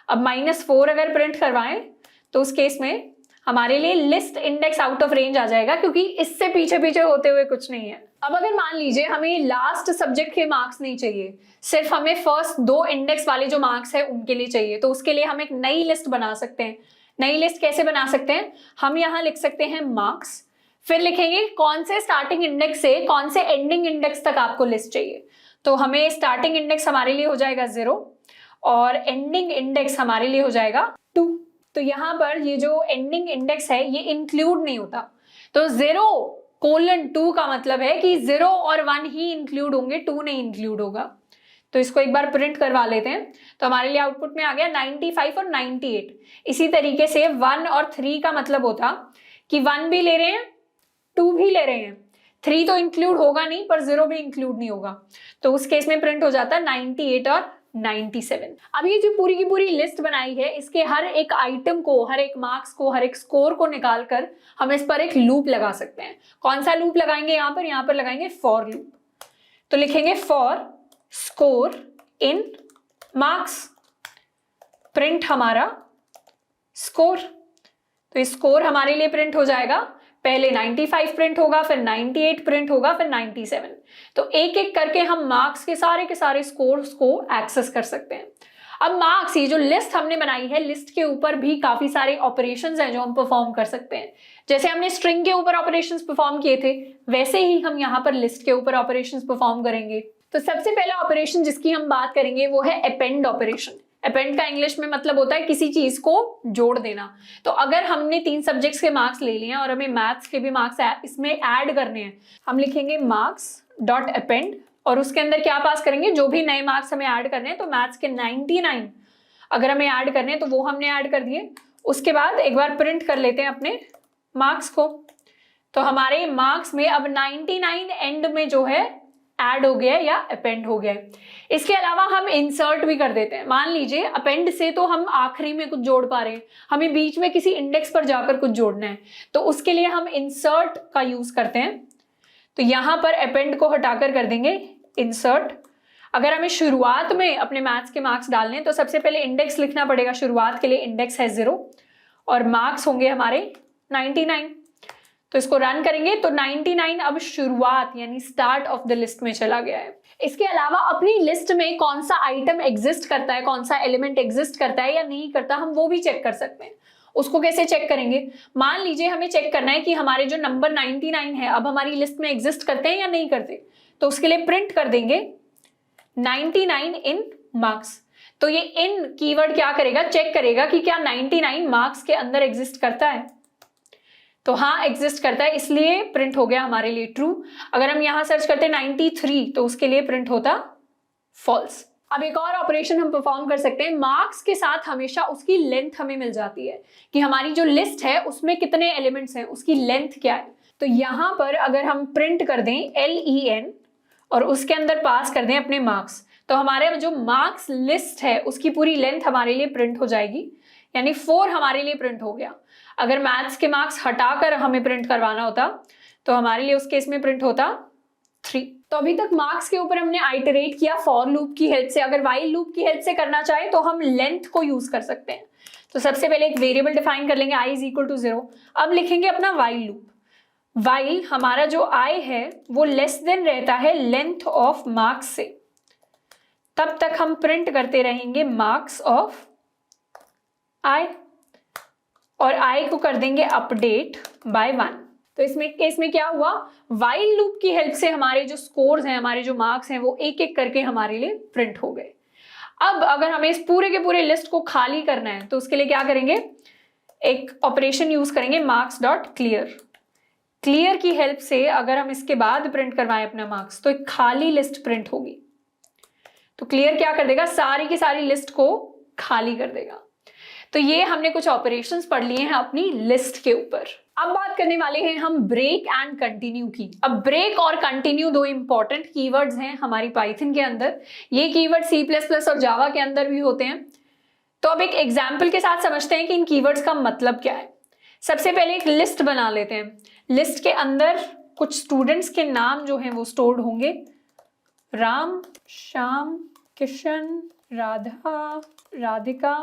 अब -4 अगर प्रिंट करवाएं तो उस केस में हमारे लिए list index out of range आ जाएगा क्योंकि इससे पीछे पीछे होते हुए कुछ नहीं है। अब अगर मान लीजिए हमें लास्ट सब्जेक्ट के मार्क्स नहीं चाहिए, सिर्फ हमें फर्स्ट 2 इंडेक्स वाले जो मार्क्स है उनके लिए चाहिए, तो उसके लिए हम एक नई लिस्ट बना सकते हैं। नई लिस्ट कैसे बना सकते हैं? हम यहाँ लिख सकते हैं मार्क्स, फिर लिखेंगे कौन से स्टार्टिंग इंडेक्स से कौन से एंडिंग इंडेक्स तक आपको लिस्ट चाहिए। तो हमें स्टार्टिंग इंडेक्स हमारे लिए हो जाएगा 0 और एंडिंग इंडेक्स हमारे लिए हो जाएगा 2। तो यहाँ पर ये जो एंडिंग इंडेक्स है ये इंक्लूड नहीं होता। तो 0:2 का मतलब है कि 0 और 1 ही इंक्लूड होंगे, 2 नहीं इंक्लूड होगा। तो इसको एक बार प्रिंट करवा लेते हैं तो हमारे लिए आउटपुट में आ गया 95 और 98। इसी तरीके से 1 और 3 का मतलब होता कि 1 भी ले रहे हैं 2 भी ले रहे हैं, 3 तो इंक्लूड होगा नहीं पर 0 भी इंक्लूड नहीं होगा। तो उस केस में प्रिंट हो जाता है 98 और 97। अब ये जो पूरी की पूरी लिस्ट बनाई है इसके हर एक आइटम को, हर एक मार्क्स को, हर एक स्कोर को निकाल कर हम इस पर एक लूप लगा सकते हैं। कौन सा लूप लगाएंगे? यहाँ पर लगाएंगे फॉर लूप। तो लिखेंगे for score in marks, print हमारा स्कोर। तो ये स्कोर हमारे लिए प्रिंट हो जाएगा, पहले 95 प्रिंट होगा, फिर 98 प्रिंट होगा, फिर 97। तो एक एक करके हम मार्क्स के सारे स्कोर्स को एक्सेस कर सकते हैं। अब मार्क्स, ये जो लिस्ट हमने बनाई है, लिस्ट के ऊपर भी काफी सारे ऑपरेशंस हैं जो हम परफॉर्म कर सकते हैं। जैसे हमने स्ट्रिंग के ऊपर ऑपरेशंस परफॉर्म किए थे वैसे ही हम यहाँ पर लिस्ट के ऊपर ऑपरेशंस परफॉर्म करेंगे। तो सबसे पहला ऑपरेशन जिसकी हम बात करेंगे वो है अपेंड ऑपरेशन। अपेंड का इंग्लिश में मतलब होता है किसी चीज को जोड़ देना। तो अगर हमने 3 सब्जेक्ट्स के मार्क्स ले लिए हैं और हमें मैथ्स के भी मार्क्स इसमें ऐड करने हैं, हम लिखेंगे मार्क्स डॉट अपेंड और उसके अंदर क्या पास करेंगे, जो भी नए मार्क्स हमें ऐड करने हैं। तो मैथ्स के 99 अगर हमें ऐड करने हैं तो वो हमने ऐड कर दिए। उसके बाद एक बार प्रिंट कर लेते हैं अपने मार्क्स को। तो हमारे मार्क्स में अब 99 एंड में जो है ऐड हो गया है या अपेंड हो गया है। इसके अलावा हम इंसर्ट भी कर देते हैं। मान लीजिए अपेंड से तो हम आखिरी में कुछ जोड़ पा रहे हैं, हमें बीच में किसी इंडेक्स पर जाकर कुछ जोड़ना है, तो उसके लिए हम इंसर्ट का यूज करते हैं। तो यहां पर अपेंड को हटाकर कर देंगे इंसर्ट। अगर हमें शुरुआत में अपने मैथ्स के मार्क्स डालने हैं तो सबसे पहले इंडेक्स लिखना पड़ेगा। शुरुआत के लिए इंडेक्स है 0 और मार्क्स होंगे हमारे 99। तो इसको रन करेंगे तो 99 अब शुरुआत यानी स्टार्ट ऑफ द लिस्ट में चला गया है। इसके अलावा अपनी लिस्ट में कौन सा आइटम एग्जिस्ट करता है, कौन सा एलिमेंट एग्जिस्ट करता है या नहीं करता, हम वो भी चेक कर सकते हैं। उसको कैसे चेक करेंगे? मान लीजिए हमें चेक करना है कि हमारे जो नंबर 99 है अब हमारी लिस्ट में एग्जिस्ट करते हैं या नहीं करते। तो उसके लिए प्रिंट कर देंगे 99 इन मार्क्स। तो ये इन कीवर्ड क्या करेगा, चेक करेगा कि क्या 99 मार्क्स के अंदर एग्जिस्ट करता है। तो हाँ एग्जिस्ट करता है, इसलिए प्रिंट हो गया हमारे लिए ट्रू। अगर हम यहां सर्च करते 93 तो उसके लिए प्रिंट होता फॉल्स। अब एक और ऑपरेशन हम परफॉर्म कर सकते हैं। मार्क्स के साथ हमेशा उसकी लेंथ हमें मिल जाती है कि हमारी जो लिस्ट है उसमें कितने एलिमेंट्स हैं, उसकी लेंथ क्या है। तो यहां पर अगर हम प्रिंट कर दें LEN और उसके अंदर पास कर दें अपने मार्क्स, तो हमारे जो मार्क्स लिस्ट है उसकी पूरी लेंथ हमारे लिए प्रिंट हो जाएगी, यानी 4 हमारे लिए प्रिंट हो गया। अगर मैथ्स के मार्क्स हटाकर हमें प्रिंट करवाना होता तो हमारे लिए उस केस में प्रिंट होता 3। तो अभी तक मार्क्स के ऊपर हमने आइटरेट किया फॉर लूप की हेल्प से। अगर वाइल लूप की हेल्प से करना चाहे तो हम लेंथ को यूज कर सकते हैं। तो सबसे पहले एक वेरिएबल डिफाइन कर लेंगे i = 0। अब लिखेंगे अपना वाइल लूप। वाइल हमारा जो i है वो लेस देन रहता है लेंथ ऑफ मार्क्स से, तब तक हम प्रिंट करते रहेंगे मार्क्स ऑफ i और i को कर देंगे अपडेट बाय 1। तो इसमें केस में क्या हुआ, वाइल लूप की हेल्प से हमारे जो स्कोर्स हैं, हमारे जो मार्क्स हैं वो एक एक करके हमारे लिए प्रिंट हो गए। अब अगर हमें इस पूरे के पूरे लिस्ट को खाली करना है तो उसके लिए क्या करेंगे, एक ऑपरेशन यूज करेंगे मार्क्स डॉट क्लियर। क्लियर की हेल्प से अगर हम इसके बाद प्रिंट करवाएं अपना मार्क्स तो एक खाली लिस्ट प्रिंट होगी। तो क्लियर क्या कर देगा, सारी की सारी लिस्ट को खाली कर देगा। तो ये हमने कुछ ऑपरेशंस पढ़ लिए हैं अपनी लिस्ट के ऊपर। अब बात करने वाले हैं हम ब्रेक एंड कंटिन्यू की। अब ब्रेक और कंटिन्यू 2 इंपॉर्टेंट कीवर्ड्स हैं हमारी पाइथन के अंदर। ये कीवर्ड C++ और जावा के अंदर भी होते हैं। तो अब एक एग्जाम्पल के साथ समझते हैं कि इन कीवर्ड्स का मतलब क्या है। सबसे पहले एक लिस्ट बना लेते हैं। लिस्ट के अंदर कुछ स्टूडेंट्स के नाम जो हैं वो स्टोर्ड होंगे, राम, श्याम, किशन, राधा, राधिका।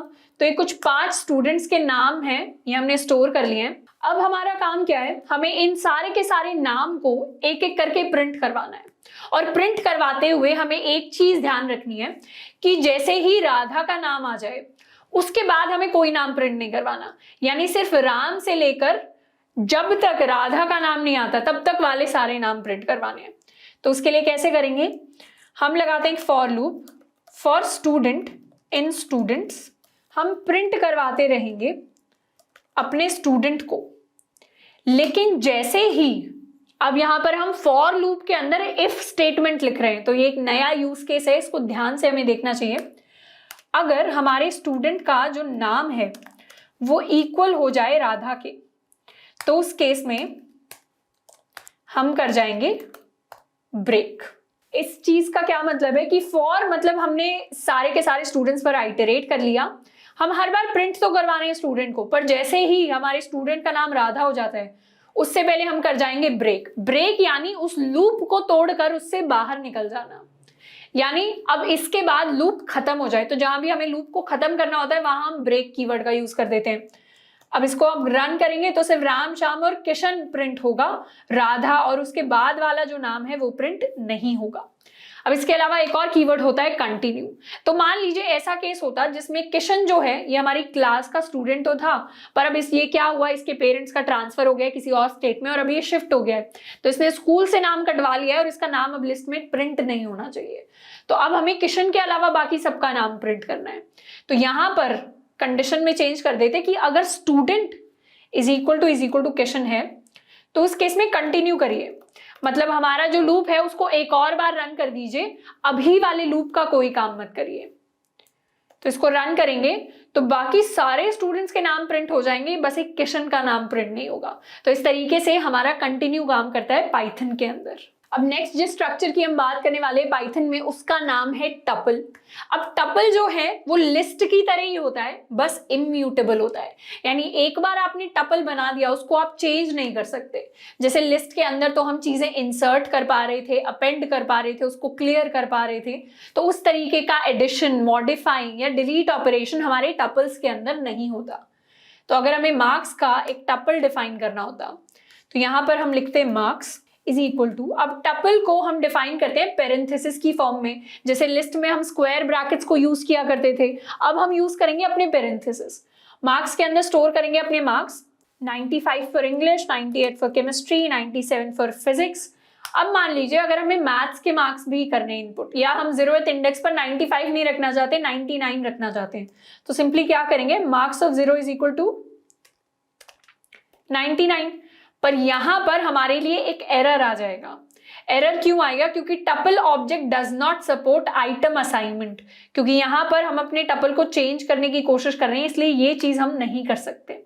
तो ये कुछ 5 स्टूडेंट्स के नाम हैं, ये हमने स्टोर कर लिए हैं। अब हमारा काम क्या है, हमें इन सारे के सारे नाम को एक एक करके प्रिंट करवाना है। और प्रिंट करवाते हुए हमें एक चीज ध्यान रखनी है कि जैसे ही राधा का नाम आ जाए उसके बाद हमें कोई नाम प्रिंट नहीं करवाना, यानी सिर्फ राम से लेकर जब तक राधा का नाम नहीं आता तब तक वाले सारे नाम प्रिंट करवाने हैं। तो उसके लिए कैसे करेंगे, हम लगाते हैं for loop for student in students. हम प्रिंट करवाते रहेंगे अपने स्टूडेंट को, लेकिन जैसे ही अब यहां पर हम फॉर लूप के अंदर इफ स्टेटमेंट लिख रहे हैं, तो ये एक नया यूज केस है, इसको ध्यान से हमें देखना चाहिए। अगर हमारे स्टूडेंट का जो नाम है वो इक्वल हो जाए राधा के, तो उस केस में हम कर जाएंगे ब्रेक। इस चीज का क्या मतलब है कि फॉर मतलब हमने सारे के सारे स्टूडेंट्स पर आइटरेट कर लिया, हम हर बार प्रिंट तो करवा रहे हैं स्टूडेंट को, पर जैसे ही हमारे स्टूडेंट का नाम राधा हो जाता है उससे पहले हम कर जाएंगे ब्रेक। ब्रेक यानी उस लूप को तोड़कर उससे बाहर निकल जाना, यानी अब इसके बाद लूप खत्म हो जाए। तो जहां भी हमें लूप को खत्म करना होता है वहां हम ब्रेक कीवर्ड का यूज कर देते हैं। अब इसको अब रन करेंगे तो सिर्फ राम, श्याम और किशन प्रिंट होगा, राधा और उसके बाद वाला जो नाम है वो प्रिंट नहीं होगा। अब इसके अलावा एक और कीवर्ड होता है कंटिन्यू। तो मान लीजिए ऐसा केस होता जिसमें किशन जो है ये हमारी क्लास का स्टूडेंट तो था, पर अब ये क्या हुआ, इसके पेरेंट्स का ट्रांसफर हो गया किसी और स्टेट में और अभी ये शिफ्ट हो गया है, तो इसने स्कूल से नाम कटवा लिया है और इसका नाम अब लिस्ट में प्रिंट नहीं होना चाहिए। तो अब हमें किशन के अलावा बाकी सबका नाम प्रिंट करना है। तो यहां पर कंडीशन में चेंज कर देते कि अगर student is equal to Kishan है तो उस केस में कंटिन्यू करिए, मतलब हमारा जो लूप है उसको एक और बार रन कर दीजिए, अभी वाले लूप का कोई काम मत करिए। तो इसको रन करेंगे तो बाकी सारे स्टूडेंट्स के नाम प्रिंट हो जाएंगे, बस एक किशन का नाम प्रिंट नहीं होगा। तो इस तरीके से हमारा कंटिन्यू काम करता है पाइथन के अंदर। अब नेक्स्ट जिस स्ट्रक्चर की हम बात करने वाले हैं पाइथन में, उसका नाम है टपल। अब टपल जो है वो लिस्ट की तरह ही होता है, बस इम्यूटेबल होता है। यानी एक बार आपने टपल बना दिया, उसको आप चेंज नहीं कर सकते। जैसे लिस्ट के अंदर तो हम चीजें इंसर्ट कर पा रहे थे, अपेंड कर पा रहे थे, उसको क्लियर कर पा रहे थे, तो उस तरीके का एडिशन, मॉडिफाइंग या डिलीट ऑपरेशन हमारे टपल्स के अंदर नहीं होता। तो अगर हमें मार्क्स का एक टपल डिफाइन करना होता तो यहां पर हम लिखते हैं मार्क्स इज इक्वल टू, अब टपल को हम डिफाइन करते हैं पेरेंथेसिस की फॉर्म में। जैसे लिस्ट में हम स्क्वायर ब्रैकेट्स को यूज किया करते थे, अब हम यूज करेंगे अपने पेरेंथेसिस। मार्क्स के अंदर स्टोर करेंगे अपने marks, 95 for English, 98 for chemistry, 97 for physics. अब मान लीजिए अगर हमें मैथ्स के मार्क्स भी करने इनपुट, या हम 0th इंडेक्स पर 95 नहीं रखना चाहते, 99 रखना चाहते हैं, तो सिंपली क्या करेंगे, marks of 0 is equal to 99। पर यहां पर हमारे लिए एक एरर आ जाएगा। एरर क्यों आएगा? क्योंकि tuple object does not support item assignment, क्योंकि यहां पर हम अपने टपल को चेंज करने की कोशिश कर रहे हैं, इसलिए ये चीज हम नहीं कर सकते।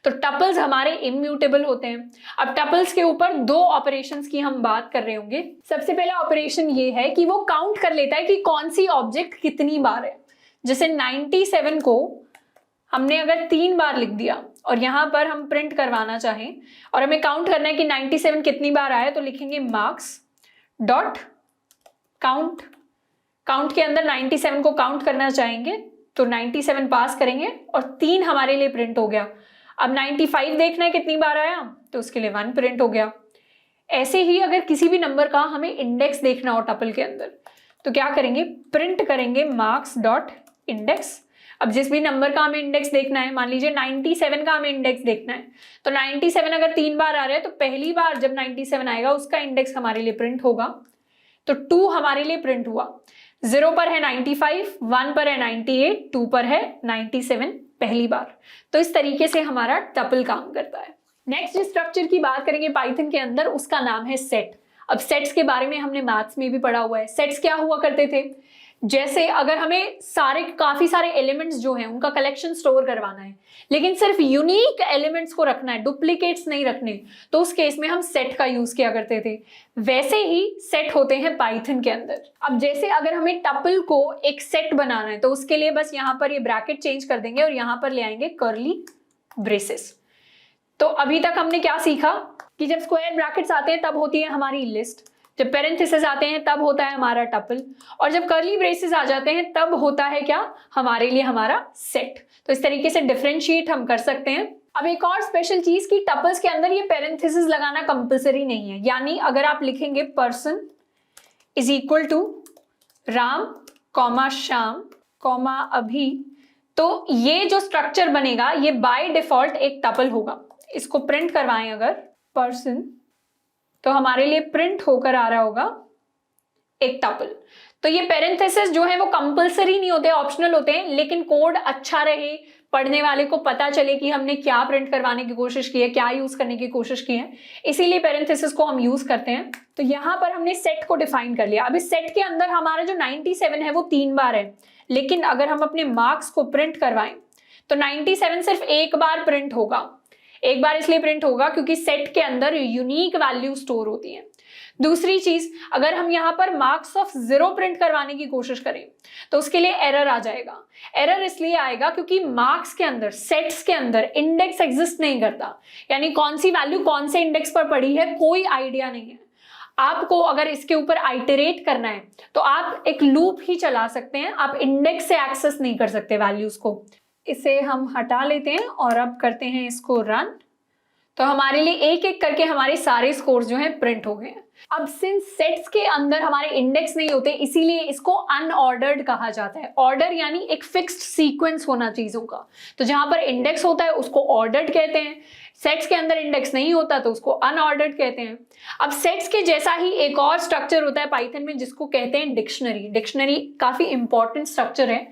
तो टपल्स हमारे इम्यूटेबल होते हैं। अब टपल्स के ऊपर दो ऑपरेशंस की हम बात कर रहे होंगे। सबसे पहला ऑपरेशन ये है कि वो काउंट कर लेता है कि कौन सी ऑब्जेक्ट कितनी बार है। जैसे 97 को हमने अगर 3 बार लिख दिया और यहां पर हम प्रिंट करवाना चाहें और हमें काउंट करना है कि 97 कितनी बार आया, तो लिखेंगे मार्क्स डॉट काउंट। काउंट के अंदर 97 को काउंट करना चाहेंगे तो 97 पास करेंगे और 3 हमारे लिए प्रिंट हो गया। अब 95 देखना है कितनी बार आया, तो उसके लिए 1 प्रिंट हो गया। ऐसे ही अगर किसी भी नंबर का हमें इंडेक्स देखना हो टपल के अंदर, तो क्या करेंगे, प्रिंट करेंगे मार्क्स डॉट इंडेक्स। अब जिस भी नंबर का हमें इंडेक्स देखना है, मान लीजिए 97 का हमें इंडेक्स देखना है, तो 97 अगर 3 बार आ रहा है तो पहली बार जब 97 आएगा उसका इंडेक्स हमारे लिए प्रिंट होगा, तो 2 हमारे लिए प्रिंट हुआ। 0 पर है 95, 1 पर है 98, 2 पर है 97 पहली बार। तो इस तरीके से हमारा टपल काम करता है। नेक्स्ट जिस स्ट्रक्चर की बात करेंगे पाइथन के अंदर, उसका नाम है सेट। अब सेट्स के बारे में हमने मैथ्स में भी पढ़ा हुआ है। सेट्स क्या हुआ करते थे, जैसे अगर हमें काफी सारे एलिमेंट्स जो हैं उनका कलेक्शन स्टोर करवाना है, लेकिन सिर्फ यूनिक एलिमेंट्स को रखना है, डुप्लीकेट्स नहीं रखने, तो उस केस में हम सेट का यूज किया करते थे। वैसे ही सेट होते हैं पाइथन के अंदर। अब जैसे अगर हमें टपल को एक सेट बनाना है, तो उसके लिए बस यहाँ पर ये ब्रैकेट चेंज कर देंगे और यहाँ पर ले आएंगे कर्ली ब्रेसेस। तो अभी तक हमने क्या सीखा कि जब स्क्वायर ब्रैकेट्स आते हैं तब होती है हमारी लिस्ट, जब पेरेंथेसिस आते हैं तब होता है हमारा टपल, और जब कर्ली ब्रेसेस आ जाते हैं तब होता है क्या, हमारे लिए हमारा सेट। तो इस तरीके से डिफरेंशिएट हम कर सकते हैं। अब एक और स्पेशल चीज की टपल्स के अंदर ये पेरेंथेसिस लगाना कंपलसरी नहीं है। यानी अगर आप लिखेंगे person is equal to Ram comma Shyam comma अभी, तो ये जो स्ट्रक्चर बनेगा ये बाय डिफॉल्ट एक टपल होगा। इसको प्रिंट करवाएं अगर पर्सन, तो हमारे लिए प्रिंट होकर आ रहा होगा एक टपल। तो ये पेरेंथेसिस जो है वो कंपलसरी नहीं होते, ऑप्शनल होते हैं, लेकिन कोड अच्छा रहे, पढ़ने वाले को पता चले कि हमने क्या प्रिंट करवाने की कोशिश की है, क्या यूज करने की कोशिश की है, इसीलिए पेरेंथेसिस को हम यूज करते हैं। तो यहां पर हमने सेट को डिफाइन कर लिया। अब इस सेट के अंदर हमारा जो 97 है वो 3 बार है, लेकिन अगर हम अपने मार्क्स को प्रिंट करवाएं तो 97 सिर्फ एक बार प्रिंट होगा। एक बार इसलिए प्रिंट होगा क्योंकि सेट के अंदर यूनिक वैल्यू स्टोर होती है। दूसरी चीज, अगर हम यहाँ पर मार्क्स ऑफ 0 प्रिंट करवाने की कोशिश करें तो उसके लिए एरर आ जाएगा। एरर इसलिए आएगा क्योंकि मार्क्स के अंदर, सेट्स के अंदर इंडेक्स एग्जिस्ट नहीं करता, यानी कौन सी वैल्यू कौन से इंडेक्स पर पड़ी है कोई आइडिया नहीं है। आपको अगर इसके ऊपर आइटरेट करना है तो आप एक लूप ही चला सकते हैं, आप इंडेक्स से एक्सेस नहीं कर सकते वैल्यूज को। इसे हम हटा लेते हैं और अब करते हैं इसको रन, तो हमारे लिए एक एक करके हमारे सारे स्कोर्स जो हैं प्रिंट हो गए। अब सिंस सेट्स के अंदर हमारे इंडेक्स नहीं होते, इसीलिए इसको अनऑर्डर्ड कहा जाता है। ऑर्डर यानी एक फिक्स्ड सीक्वेंस होना चीजों का, तो जहां पर इंडेक्स होता है उसको ऑर्डर्ड कहते हैं, सेट्स के अंदर इंडेक्स नहीं होता तो उसको अनऑर्डर्ड कहते हैं। अब सेट्स के जैसा ही एक और स्ट्रक्चर होता है पाइथन में जिसको कहते हैं डिक्शनरी। डिक्शनरी काफी इंपॉर्टेंट स्ट्रक्चर है।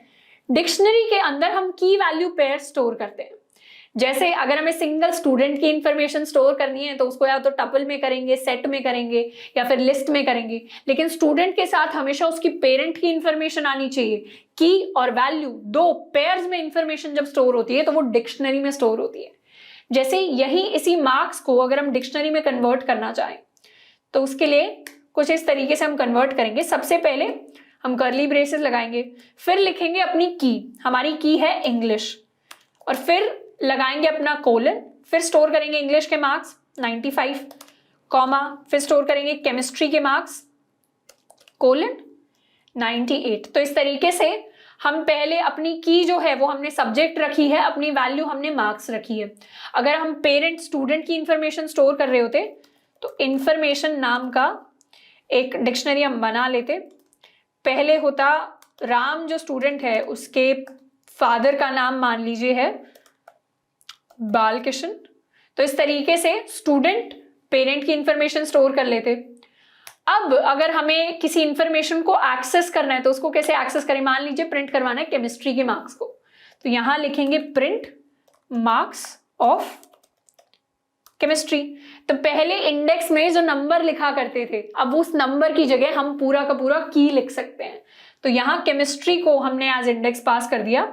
डिक्शनरी के अंदर हम की वैल्यू पेयर स्टोर करते हैं। जैसे अगर हमें सिंगल स्टूडेंट की इंफॉर्मेशन स्टोर करनी है तो उसको या तो टपल में करेंगे, सेट में करेंगे या फिर लिस्ट में करेंगे, लेकिन स्टूडेंट के साथ हमेशा उसकी पेरेंट की इंफॉर्मेशन आनी चाहिए। की और वैल्यू दो पेयर्स में इंफॉर्मेशन जब स्टोर होती है तो वो डिक्शनरी में स्टोर होती है। जैसे यही इसी मार्क्स को अगर हम डिक्शनरी में कन्वर्ट करना चाहें तो उसके लिए कुछ इस तरीके से हम कन्वर्ट करेंगे। सबसे पहले हम कर्ली ब्रेसेस लगाएंगे, फिर लिखेंगे अपनी की, हमारी की है इंग्लिश, और फिर लगाएंगे अपना कोलन, फिर स्टोर करेंगे इंग्लिश के मार्क्स 95, कॉमा, फिर स्टोर करेंगे केमिस्ट्री के मार्क्स, कोलन 98। तो इस तरीके से हम पहले अपनी की जो है वो हमने सब्जेक्ट रखी है, अपनी वैल्यू हमने मार्क्स रखी है। अगर हम पेरेंट स्टूडेंट की इंफॉर्मेशन स्टोर कर रहे होते तो इंफॉर्मेशन नाम का एक डिक्शनरी हम बना लेते। पहले होता राम, जो स्टूडेंट है उसके फादर का नाम मान लीजिए है बालकिशन। तो इस तरीके से स्टूडेंट पेरेंट की इंफॉर्मेशन स्टोर कर लेते। अब अगर हमें किसी इंफॉर्मेशन को एक्सेस करना है तो उसको कैसे एक्सेस करें? मान लीजिए प्रिंट करवाना है केमिस्ट्री के मार्क्स को, तो यहां लिखेंगे प्रिंट मार्क्स ऑफ केमिस्ट्री। तो पहले इंडेक्स में जो नंबर लिखा करते थे, अब उस नंबर की जगह हम पूरा का पूरा की लिख सकते हैं। तो यहाँ केमिस्ट्री को हमने एज इंडेक्स पास कर दिया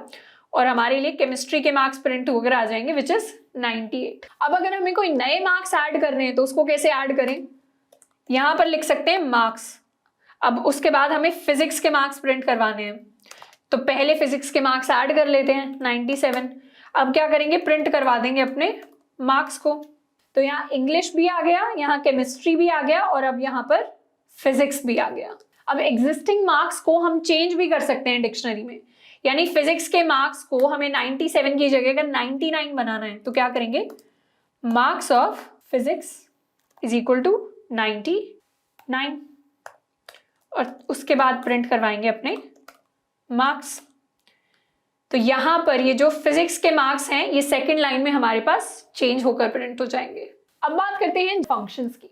और हमारे लिए केमिस्ट्री के मार्क्स प्रिंट होकर आ जाएंगे विच इज 98। अब अगर हमें कोई नए मार्क्स ऐड करने हैं तो उसको कैसे ऐड करें? यहां पर लिख सकते हैं मार्क्स। अब उसके बाद हमें फिजिक्स के मार्क्स प्रिंट करवाने हैं, तो पहले फिजिक्स के मार्क्स ऐड कर लेते हैं 97। अब क्या करेंगे? प्रिंट करवा देंगे अपने मार्क्स को। तो यहाँ इंग्लिश भी आ गया, यहाँ केमिस्ट्री भी आ गया और अब यहाँ पर फिजिक्स भी आ गया। अब एग्जिस्टिंग मार्क्स को हम चेंज भी कर सकते हैं डिक्शनरी में, यानी फिजिक्स के मार्क्स को हमें 97 की जगह अगर 99 बनाना है तो क्या करेंगे? Marks of physics is equal to 99 और उसके बाद प्रिंट करवाएंगे अपने मार्क्स। तो यहां पर ये जो फिजिक्स के मार्क्स हैं ये सेकंड लाइन में हमारे पास चेंज होकर प्रिंट हो जाएंगे। अब बात करते हैं फंक्शंस की।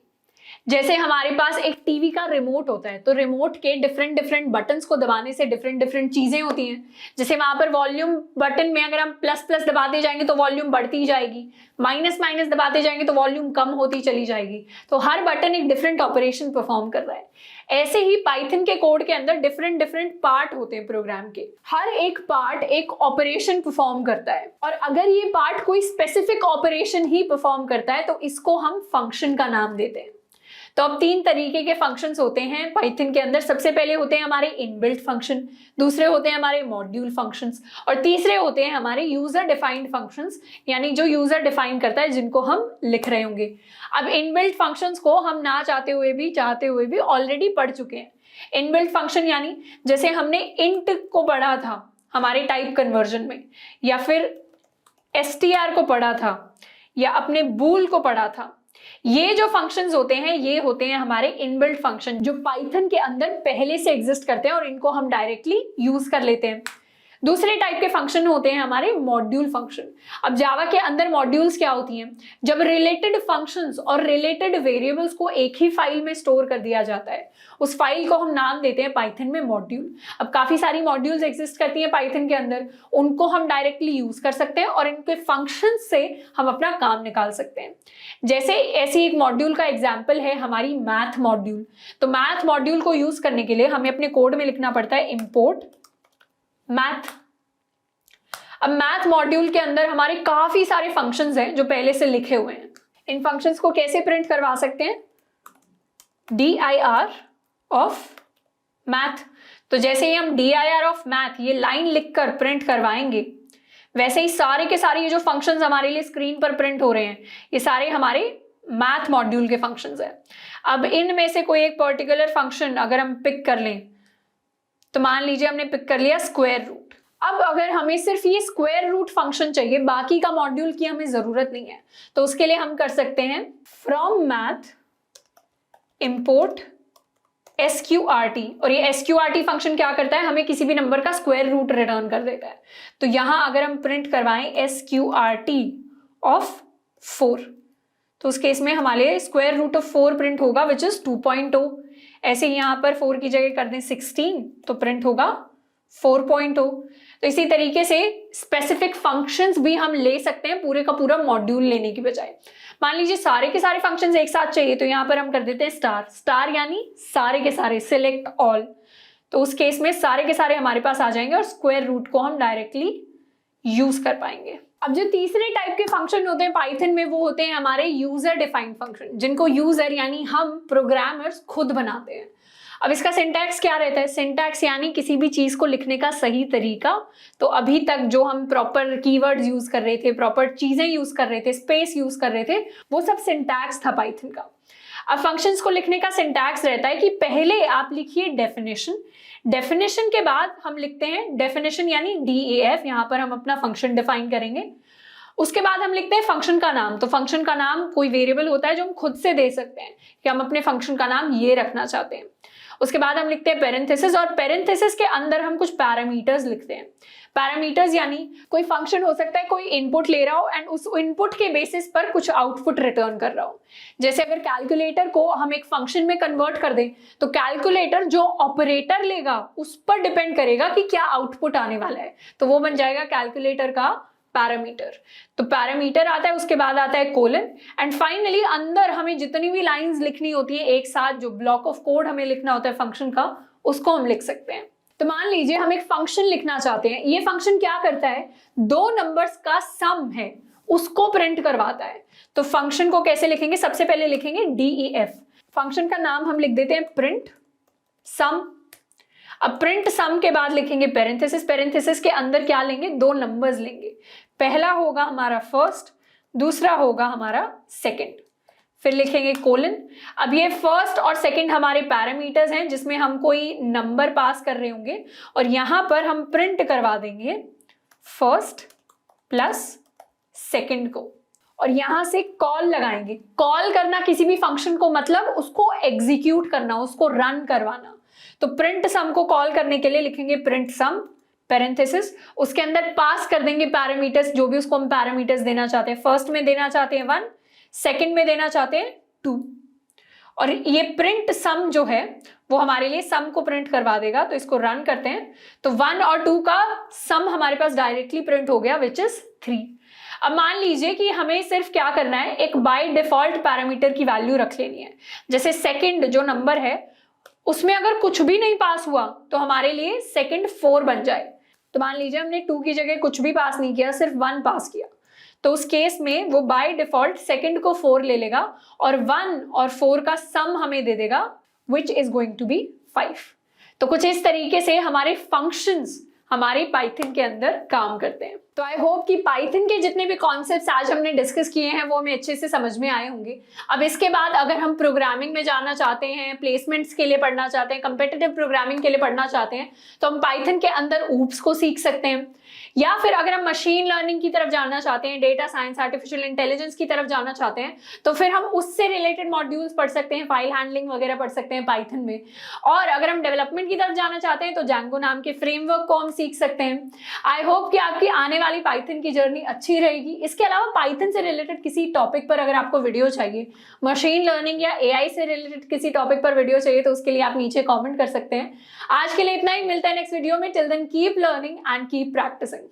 जैसे हमारे पास एक टीवी का रिमोट होता है, तो रिमोट के डिफरेंट डिफरेंट बटन्स को दबाने से डिफरेंट डिफरेंट चीजें होती हैं। जैसे वहां पर वॉल्यूम बटन में अगर हम प्लस प्लस दबाते जाएंगे तो वॉल्यूम बढ़ती जाएगी, माइनस माइनस दबाते जाएंगे तो वॉल्यूम कम होती चली जाएगी। तो हर बटन एक डिफरेंट ऑपरेशन परफॉर्म कर रहा है। ऐसे ही पाइथन के कोड के अंदर डिफरेंट डिफरेंट पार्ट होते हैं प्रोग्राम के, हर एक पार्ट एक ऑपरेशन परफॉर्म करता है और अगर ये पार्ट कोई स्पेसिफिक ऑपरेशन ही परफॉर्म करता है तो इसको हम फंक्शन का नाम देते हैं। तो अब तीन तरीके के फंक्शंस होते हैं पाइथन के अंदर। सबसे पहले होते हैं हमारे इनबिल्ट फंक्शन, दूसरे होते हैं हमारे मॉड्यूल फंक्शंस और तीसरे होते हैं हमारे यूजर डिफाइंड फंक्शंस, यानी जो यूजर डिफाइन करता है जिनको हम लिख रहे होंगे। अब इनबिल्ट फंक्शंस को हम ना चाहते हुए भी ऑलरेडी पढ़ चुके हैं। इनबिल्ट फंक्शन यानी जैसे हमने इंट को पढ़ा था हमारे टाइप कन्वर्जन में, या फिर str को पढ़ा था, या अपने बूल को पढ़ा था। ये जो फंक्शंस होते हैं ये होते हैं हमारे इनबिल्ट फंक्शन जो पाइथन के अंदर पहले से एग्जिस्ट करते हैं और इनको हम डायरेक्टली यूज कर लेते हैं। दूसरे टाइप के फंक्शन होते हैं हमारे मॉड्यूल फंक्शन। अब जावा के अंदर मॉड्यूल्स क्या होती हैं? जब रिलेटेड फंक्शंस और रिलेटेड वेरिएबल्स को एक ही फाइल में स्टोर कर दिया जाता है, उस फाइल को हम नाम देते हैं पाइथन में मॉड्यूल। अब काफी सारी मॉड्यूल्स एग्जिस्ट करती हैं पाइथन के अंदर, उनको हम डायरेक्टली यूज कर सकते हैं और इनके फंक्शन से हम अपना काम निकाल सकते हैं। जैसे ऐसी एक मॉड्यूल का एग्जाम्पल है हमारी मैथ मॉड्यूल। तो मैथ मॉड्यूल को यूज करने के लिए हमें अपने कोड में लिखना पड़ता है इंपोर्ट मैथ। अब मैथ मॉड्यूल के अंदर हमारे काफी सारे फंक्शंस हैं जो पहले से लिखे हुए हैं। इन फंक्शंस को कैसे प्रिंट करवा सकते हैं? dir of math. तो जैसे ही हम dir ऑफ मैथ ये लाइन लिखकर प्रिंट करवाएंगे, वैसे ही सारे के सारे ये जो फंक्शंस हमारे लिए स्क्रीन पर प्रिंट हो रहे हैं ये सारे हमारे मैथ मॉड्यूल के फंक्शंस हैं। अब इनमें से कोई एक पर्टिकुलर फंक्शन अगर हम पिक कर लें, तो मान लीजिए हमने पिक कर लिया स्क्वायर रूट। अब अगर हमें सिर्फ ये स्क्वायर रूट फंक्शन चाहिए, बाकी का मॉड्यूल की हमें जरूरत नहीं है, तो उसके लिए हम कर सकते हैं फ्रॉम मैथ इंपोर्ट sqrt। और ये sqrt फंक्शन क्या करता है? हमें किसी भी नंबर का स्क्वायर रूट रिटर्न कर देता है। तो यहां अगर हम प्रिंट करवाएं sqrt ऑफ 4, तो उस केस में हमारे स्क्वायर रूट ऑफ 4 प्रिंट होगा विच इज 2.0। ऐसे ही यहां पर 4 की जगह कर दें 16 तो प्रिंट होगा 4.0। तो इसी तरीके से स्पेसिफिक फंक्शंस भी हम ले सकते हैं पूरे का पूरा मॉड्यूल लेने की बजाय। मान लीजिए सारे के सारे फंक्शंस एक साथ चाहिए, तो यहां पर हम कर देते हैं स्टार। स्टार यानी सारे के सारे, सिलेक्ट ऑल। तो उस केस में सारे के सारे हमारे पास आ जाएंगे और स्क्वायर रूट को हम डायरेक्टली यूज कर पाएंगे। अब जो तीसरे टाइप के फंक्शन होते हैं पाइथन में वो होते हैं हमारे यूजर डिफाइंड फंक्शन, जिनको यूजर यानी हम प्रोग्रामर्स खुद बनाते हैं। अब इसका सिंटैक्स क्या रहता है? सिंटैक्स यानी किसी भी चीज को लिखने का सही तरीका। तो अभी तक जो हम प्रॉपर कीवर्ड्स यूज कर रहे थे, प्रॉपर चीजें यूज कर रहे थे, स्पेस यूज कर रहे थे, वो सब सिंटैक्स था पाइथन का। अब फंक्शंस को लिखने का सिंटैक्स रहता है कि पहले आप लिखिए डेफिनेशन, डेफिनेशन के बाद हम लिखते हैं डेफिनेशन यानी DEF, यहां पर हम अपना फंक्शन डिफाइन करेंगे। उसके बाद हम लिखते हैं फंक्शन का नाम। तो फंक्शन का नाम कोई वेरिएबल होता है जो हम खुद से दे सकते हैं कि हम अपने फंक्शन का नाम ये रखना चाहते हैं। उसके बाद हम लिखते हैं पेरेंथेसिस, और पेरेंथेसिस के अंदर हम कुछ पैरामीटर्स लिखते हैं। पैरामीटर्स यानी कोई फंक्शन हो सकता है, कोई इनपुट ले रहा हो एंड उस इनपुट के बेसिस पर कुछ आउटपुट रिटर्न कर रहा हो। जैसे अगर कैलकुलेटर को हम एक फंक्शन में कन्वर्ट कर दें तो कैलकुलेटर जो ऑपरेटर लेगा उस पर डिपेंड करेगा कि क्या आउटपुट आने वाला है, तो वो बन जाएगा कैलकुलेटर का पैरामीटर। तो पैरामीटर आता है, उसके बाद आता है कोलन, एंड फाइनली अंदर हमें जितनी भी लाइंस लिखनी होती है एक साथ, जो ब्लॉक ऑफ कोड हमें लिखना होता है फंक्शन का, उसको हम लिख सकते हैं। तो मान लीजिए हम एक फंक्शन लिखना चाहते हैं। ये फंक्शन क्या करता है? दो नंबर्स का सम है उसको प्रिंट करवाता है। तो फंक्शन को कैसे लिखेंगे? सबसे पहले लिखेंगे DEF। फंक्शन का नाम हम लिख देते हैं प्रिंट सम। अब प्रिंट सम के बाद लिखेंगे पेरेंथेसिस। पेरेंथेसिस के अंदर क्या लेंगे? दो नंबर्स लेंगे। पहला होगा हमारा फर्स्ट, दूसरा होगा हमारा सेकंड। फिर लिखेंगे कोलन। अब ये फर्स्ट और सेकंड हमारे पैरामीटर्स हैं जिसमें हम कोई नंबर पास कर रहे होंगे, और यहां पर हम प्रिंट करवा देंगे फर्स्ट प्लस सेकंड को, और यहां से कॉल लगाएंगे। कॉल करना किसी भी फंक्शन को मतलब उसको एग्जीक्यूट करना, उसको रन करवाना। तो प्रिंट सम को कॉल करने के लिए लिखेंगे प्रिंट सम पेरेंथेसिस, उसके अंदर पास कर देंगे पैरामीटर्स, जो भी उसको हम पैरामीटर्स देना चाहते हैं। फर्स्ट में देना चाहते हैं 1, सेकंड में देना चाहते हैं 2, और ये प्रिंट सम जो है वो हमारे लिए सम को प्रिंट करवा देगा। तो इसको रन करते हैं तो 1 और 2 का सम हमारे पास डायरेक्टली प्रिंट हो गया, विच इज 3। अब मान लीजिए कि हमें सिर्फ क्या करना है, एक बाय डिफॉल्ट पैरामीटर की वैल्यू रख लेनी है। जैसे सेकंड जो नंबर है उसमें अगर कुछ भी नहीं पास हुआ तो हमारे लिए सेकंड 4 बन जाए। तो मान लीजिए हमने 2 की जगह कुछ भी पास नहीं किया, सिर्फ 1 पास किया, तो उस केस में वो बाय डिफॉल्ट सेकंड को 4 ले लेगा और 1 और 4 का सम हमें दे देगा, which is going to be 5। तो कुछ इस तरीके से हमारे फंक्शंस हमारे पाइथन के अंदर काम करते हैं। तो आई होप कि पाइथन के जितने भी कॉन्सेप्ट्स आज हमने डिस्कस किए हैं वो हमें अच्छे से समझ में आए होंगे। अब इसके बाद अगर हम प्रोग्रामिंग में जाना चाहते हैं, प्लेसमेंट्स के लिए पढ़ना चाहते हैं, कंपेटिटिव प्रोग्रामिंग के लिए पढ़ना चाहते हैं, तो हम पाइथन के अंदर ऊप्स को सीख सकते हैं। या फिर अगर हम मशीन लर्निंग की तरफ जाना चाहते हैं, डेटा साइंस, आर्टिफिशियल इंटेलिजेंस की तरफ जाना चाहते हैं, तो फिर हम उससे रिलेटेड मॉड्यूल्स पढ़ सकते हैं, फाइल हैंडलिंग वगैरह पढ़ सकते हैं पाइथन में। और अगर हम डेवलपमेंट की तरफ जाना चाहते हैं तो जैंगो नाम के फ्रेमवर्क को हम सीख सकते हैं। आई होप कि आपकी आने वाली पाइथन की जर्नी अच्छी रहेगी। इसके अलावा पाइथन से रिलेटेड किसी टॉपिक पर अगर आपको वीडियो चाहिए, मशीन लर्निंग या AI से रिलेटेड किसी टॉपिक पर वीडियो चाहिए, तो उसके लिए आप नीचे कमेंट कर सकते हैं। आज के लिए इतना ही, मिलता है नेक्स्ट वीडियो में। Till then keep learning and keep practising.